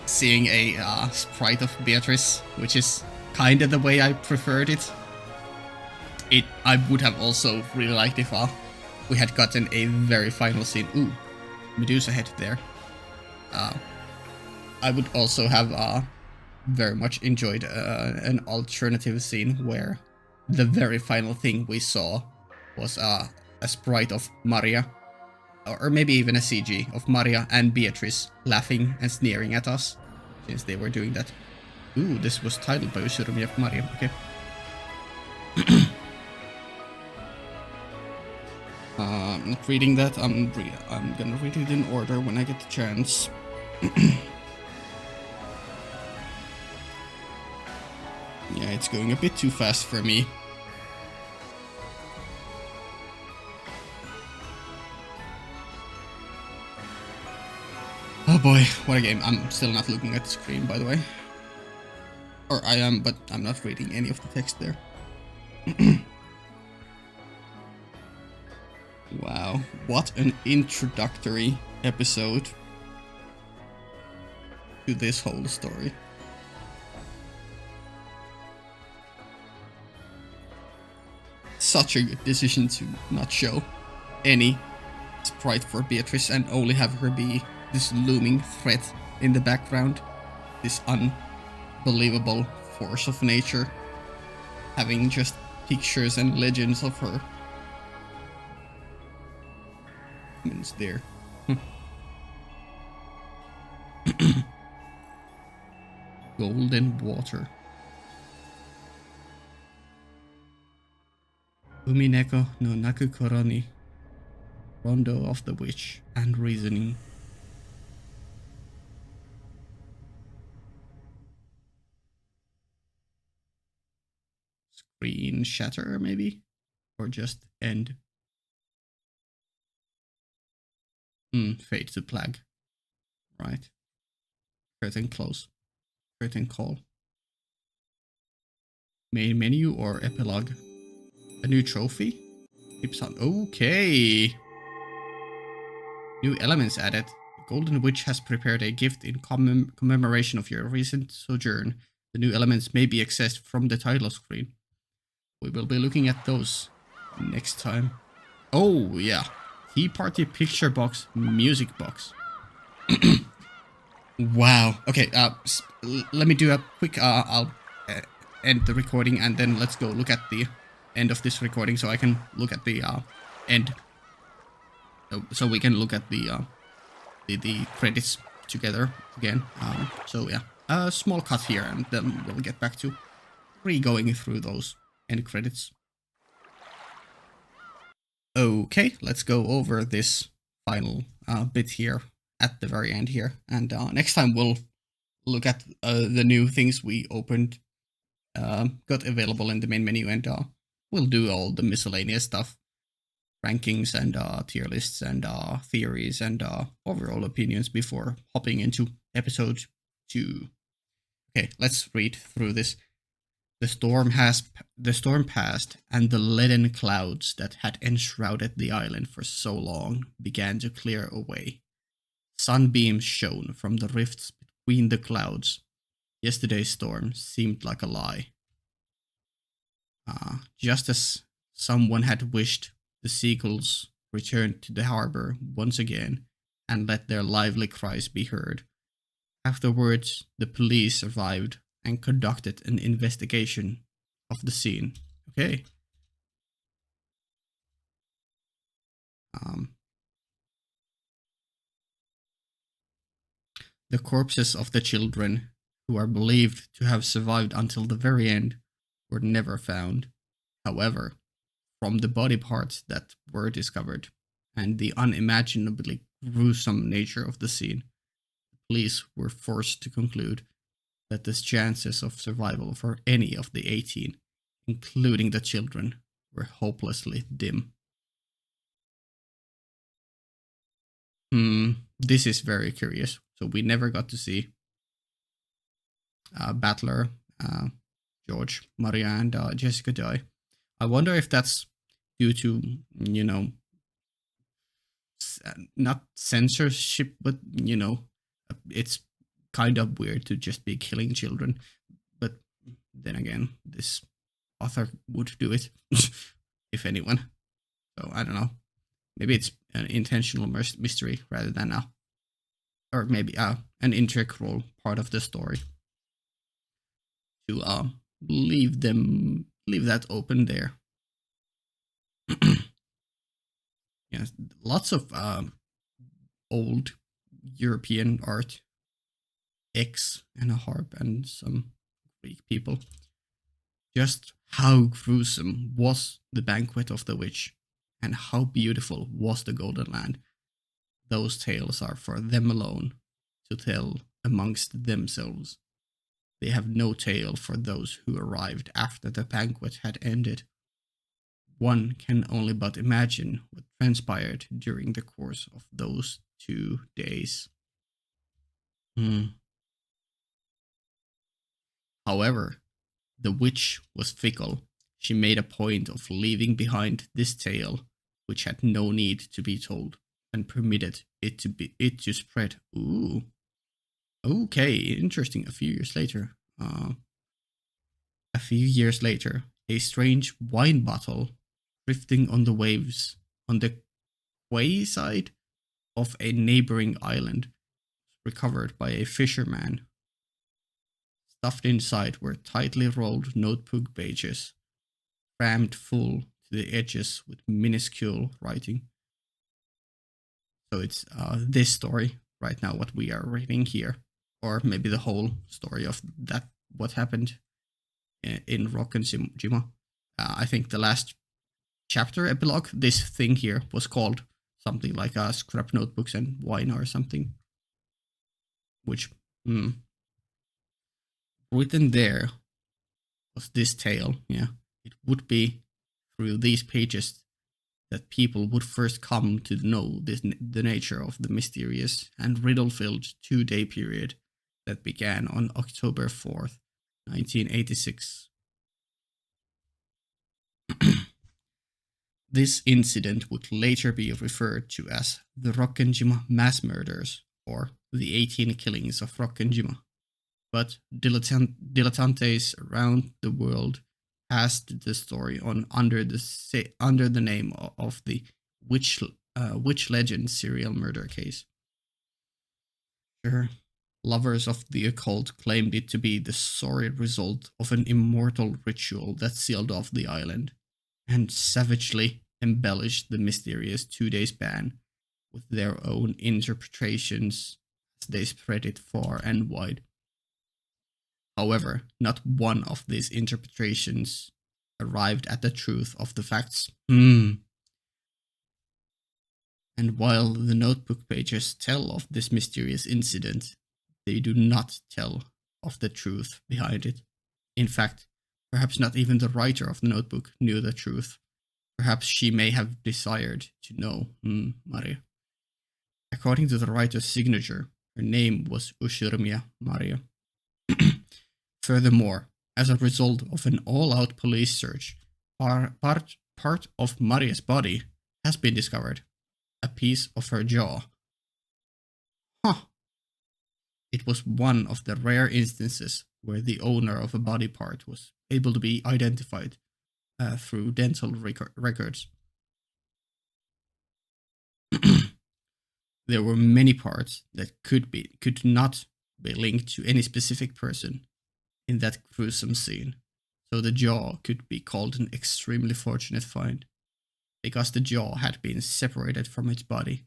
seeing a sprite of Beatrice, which is kinda the way I preferred it. I would have also really liked if we had gotten a very final scene. Ooh, Medusa head there. I would also have very much enjoyed an alternative scene where the very final thing we saw was a sprite of Maria, or maybe even a CG of Maria and Beatrice laughing and sneering at us, since they were doing that. Ooh, this was titled by Usurumi of Maria, okay. Not reading that, I'm gonna read it in order when I get the chance. Yeah, it's going a bit too fast for me. Oh boy, what a game. I'm still not looking at the screen, by the way. Or I am, but I'm not reading any of the text there. Wow, what an introductory episode to this whole story. Such a good decision to not show any sprite for Beatrice and only have her be this looming threat in the background. This unbelievable force of nature. Having just pictures and legends of her. It's there. Golden water. Umineko no Naku Koro ni Rondo of the Witch and Reasoning. Screen shatter, maybe? Or just end? Fade to black. Right. Curtain close. Curtain call. Main menu or epilogue? A new trophy? Tips on. Okay. New elements added. The Golden Witch has prepared a gift in commemoration of your recent sojourn. The new elements may be accessed from the title screen. We will be looking at those next time. Oh, yeah. Tea Party Picture Box, Music Box. Wow. Okay, let me do a quick, I'll end the recording and then let's go look at the end of this recording so I can look at the end. So we can look at the credits together again. So yeah, a small cut here and then we'll get back to going through those end credits. Okay, let's go over this final bit here at the very end here. And next time we'll look at the new things we opened, got available in the main menu, and we'll do all the miscellaneous stuff. Rankings and tier lists and theories and overall opinions before hopping into episode 2. Okay, let's read through this. The storm passed, and the leaden clouds that had enshrouded the island for so long began to clear away. Sunbeams shone from the rifts between the clouds. Yesterday's storm seemed like a lie. Just as someone had wished, the seagulls returned to the harbor once again and let their lively cries be heard. Afterwards, the police arrived and conducted an investigation of the scene. Okay. The corpses of the children, who are believed to have survived until the very end, were never found. However, from the body parts that were discovered and the unimaginably gruesome nature of the scene, the police were forced to conclude that the chances of survival for any of the 18, including the children, were hopelessly dim. This is very curious. So we never got to see Battler, George, Maria, and Jessica die. I wonder if that's due to, you know, not censorship, but, you know, it's kind of weird to just be killing children. But then again, this author would do it, if anyone. So I don't know. Maybe it's an intentional mystery rather than or maybe an integral part of the story to leave leave that open there. Yes, lots of old European art, X and a harp and some Greek people. Just how gruesome was the banquet of the witch, and how beautiful was the Golden Land. Those tales are for them alone to tell amongst themselves. They have no tale for those who arrived after the banquet had ended. One can only but imagine what transpired during the course of those 2 days. However, the witch was fickle. She made a point of leaving behind this tale, which had no need to be told, and permitted it to spread. Ooh. Okay, interesting. A few years later, a strange wine bottle drifting on the waves on the quay side of a neighboring island was recovered by a fisherman. Stuffed inside were tightly rolled notebook pages, crammed full to the edges with minuscule writing. So it's this story right now, what we are reading here, or maybe the whole story of that, what happened in Rokkenjima. I think the last chapter epilogue, this thing here was called something like Scrap Notebooks and Wine or something, which written there was this tale. Yeah, it would be through these pages that people would first come to know the nature of the mysterious and riddle-filled 2-day period that began on October 4th, 1986. This incident would later be referred to as the Rokkenjima mass murders, or the 18 killings of Rokkenjima. But dilettantes around the world passed the story on under the name of the witch legend serial murder case. Sure, lovers of the occult claimed it to be the sorry result of an immortal ritual that sealed off the island, and savagely embellished the mysterious 2-day span with their own interpretations as they spread it far and wide. However, not one of these interpretations arrived at the truth of the facts. And while the notebook pages tell of this mysterious incident, they do not tell of the truth behind it. In fact, perhaps not even the writer of the notebook knew the truth. Perhaps she may have desired to know. Maria. According to the writer's signature, her name was Ushurmia Maria. Furthermore, as a result of an all-out police search, part of Maria's body has been discovered. A piece of her jaw. It was one of the rare instances where the owner of a body part was able to be identified through dental records. There were many parts that could not be linked to any specific person in that gruesome scene, so the jaw could be called an extremely fortunate find. Because the jaw had been separated from its body,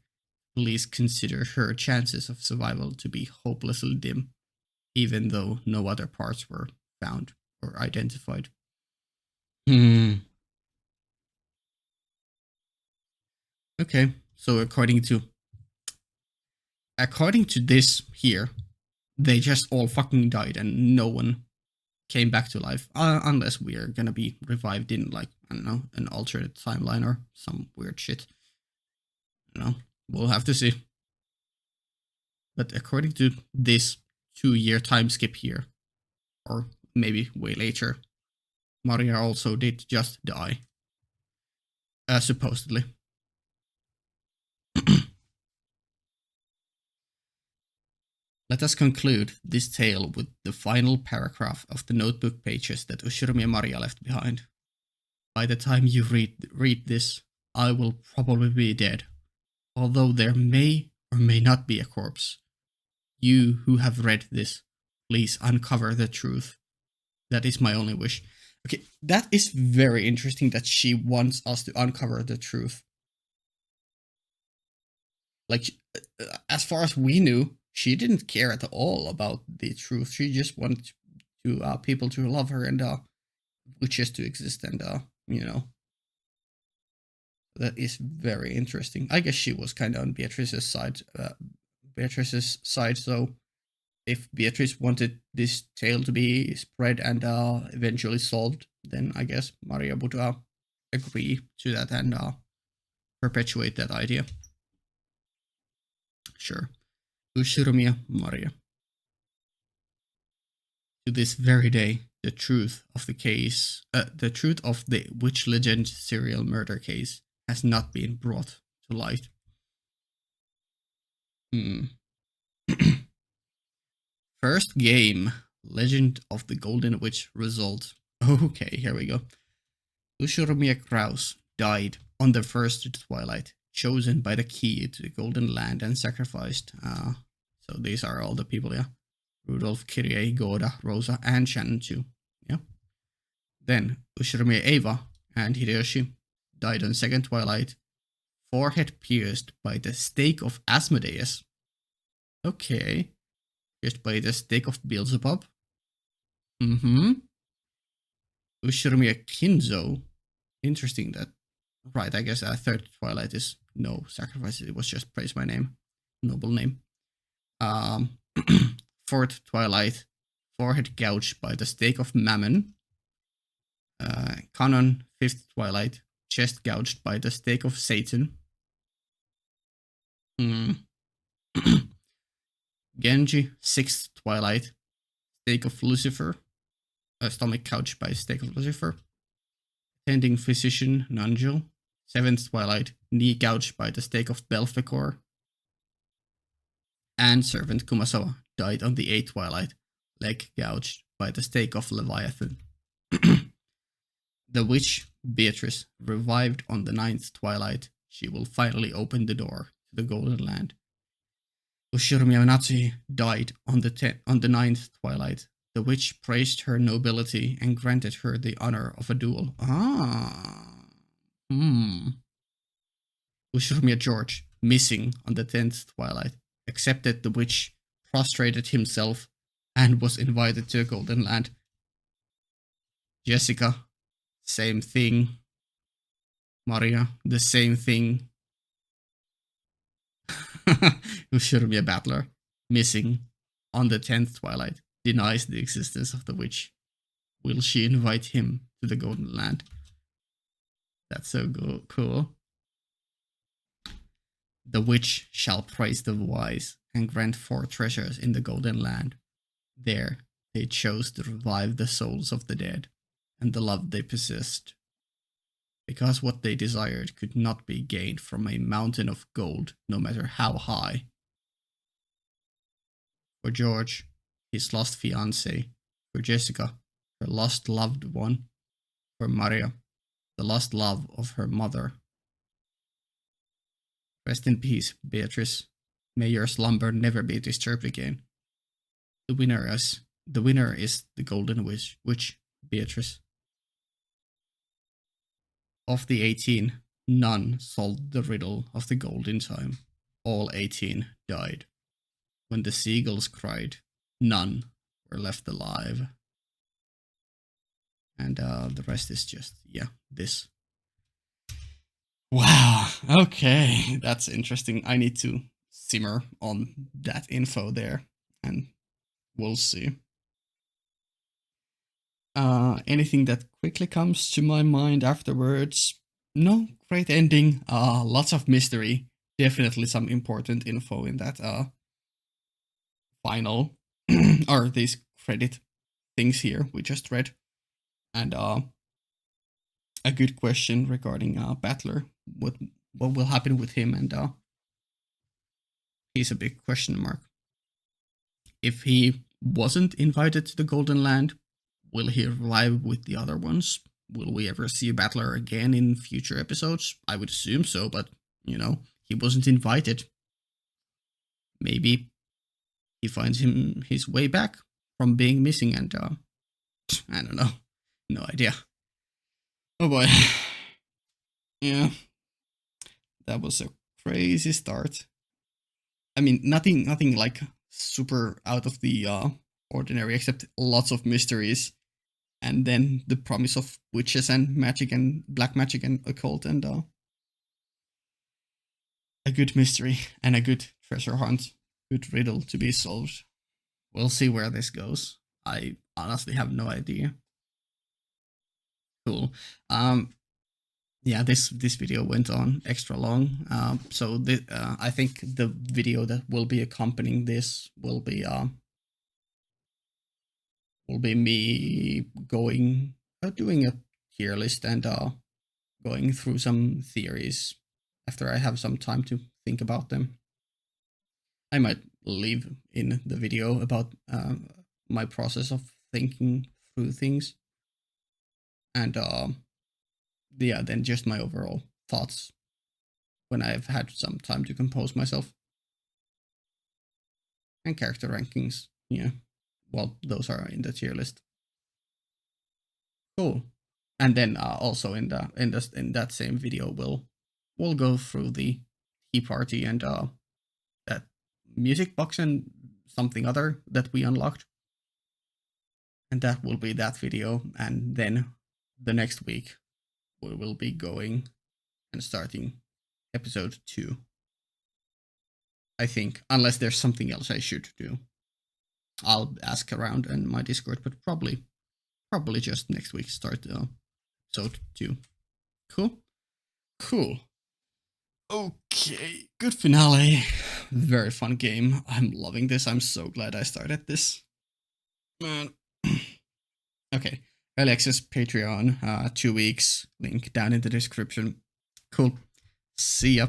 police consider her chances of survival to be hopelessly dim, even though no other parts were found or identified. Okay, so according to this here, they just all fucking died and no one came back to life, unless we are gonna be revived in, like, I don't know, an alternate timeline or some weird shit. I don't know, we'll have to see. But according to this 2-year time skip here, or maybe way later, Maria also did just die. Supposedly. Let us conclude this tale with the final paragraph of the notebook pages that Ushurmia Maria left behind. By the time you read this, I will probably be dead, although there may or may not be a corpse. You who have read this, please uncover the truth. That is my only wish. Okay, that is very interesting that she wants us to uncover the truth. Like, as far as we knew, she didn't care at all about the truth. She just wanted to people to love her and witches to exist, and that is very interesting. I guess she was kind of on Beatrice's side. So if Beatrice wanted this tale to be spread and eventually solved, then I guess Maria would agree to that and perpetuate that idea. Sure. Ushurumia Maria. To this very day, the truth of the witch legend serial murder case has not been brought to light. First game, Legend of the Golden Witch result. Okay, here we go. Ushurumia Kraus died on the first twilight, chosen by the key to the Golden Land and sacrificed. So these are all the people, yeah. Rudolph, Kyrie, Goda, Rosa, and Shannon too. Yeah. Then Ushurumia Eva and Hideyoshi died on second twilight, forehead pierced by the stake of Asmodeus. Okay. Pierced by the stake of Beelzebub. Ushurumia Kinzo. Interesting that. Right, I guess third twilight is no sacrifice. It was just praise my name. Noble name. Fourth twilight, forehead gouged by the stake of Mammon. Canon, fifth twilight, chest gouged by the stake of Satan. Genji, sixth twilight, stake of Lucifer. Stomach gouged by stake of Lucifer. Attending physician Nanjo, seventh twilight, knee gouged by the stake of Belphegor. And servant Kumasawa died on the eighth twilight, leg gouged by the stake of Leviathan. The witch, Beatrice, revived on the ninth twilight. She will finally open the door to the Golden Land. Ushurumia Natsuhi died on the ninth twilight. The witch praised her nobility and granted her the honor of a duel. Ushurumia George, missing on the 10th twilight, accepted the witch, prostrated himself, and was invited to the Golden Land. Jessica, same thing. Maria, the same thing. Ushurumia Battler, missing on the 10th twilight, denies the existence of the witch. Will she invite him to the Golden Land? That's so cool. The witch shall praise the wise and grant 4 treasures in the Golden Land. There they chose to revive the souls of the dead and the love they possessed, because what they desired could not be gained from a mountain of gold, no matter how high. For George, his lost fiancée. For Jessica, her lost loved one. For Maria, the lost love of her mother. Rest in peace, Beatrice. May your slumber never be disturbed again. The winner is the Golden Witch, Beatrice. Of the 18, none solved the riddle of the golden time. All 18 died. When the seagulls cried, none were left alive. And the rest is just, this. Wow, okay, that's interesting. I need to simmer on that info there, and we'll see. Anything that quickly comes to my mind afterwards? No, great ending. Lots of mystery. Definitely some important info in that final or these credit things here we just read, and a good question regarding Battler. What will happen with him? And he's a big question mark. If he wasn't invited to the Golden Land, will he revive with the other ones? Will we ever see a Battler again in future episodes? I would assume so, but, he wasn't invited. Maybe he finds his way back from being missing, and I don't know. No idea. Oh boy. Yeah. That was a crazy start. I mean, nothing like super out of the ordinary, except lots of mysteries, and then the promise of witches and magic and black magic and occult, and a good mystery and a good treasure hunt, good riddle to be solved. We'll see where this goes. I honestly have no idea. Cool. Yeah, this video went on extra long. So I think the video that will be accompanying this will be me going doing a tier list and going through some theories after I have some time to think about them. I might leave in the video about my process of thinking through things, and yeah, then just my overall thoughts when I've had some time to compose myself. And character rankings, yeah. Well, those are in the tier list. Cool. And then also in that same video, we'll go through the tea party and that music box and something other that we unlocked. And that will be that video. And then the next week, we will be going and starting episode 2. I think, unless there's something else I should do. I'll ask around in my Discord, but probably just next week start episode 2. Cool. Okay, good finale. Very fun game. I'm loving this. I'm so glad I started this. Man. Okay, early access Patreon, 2 weeks. Link down in the description. Cool. See ya.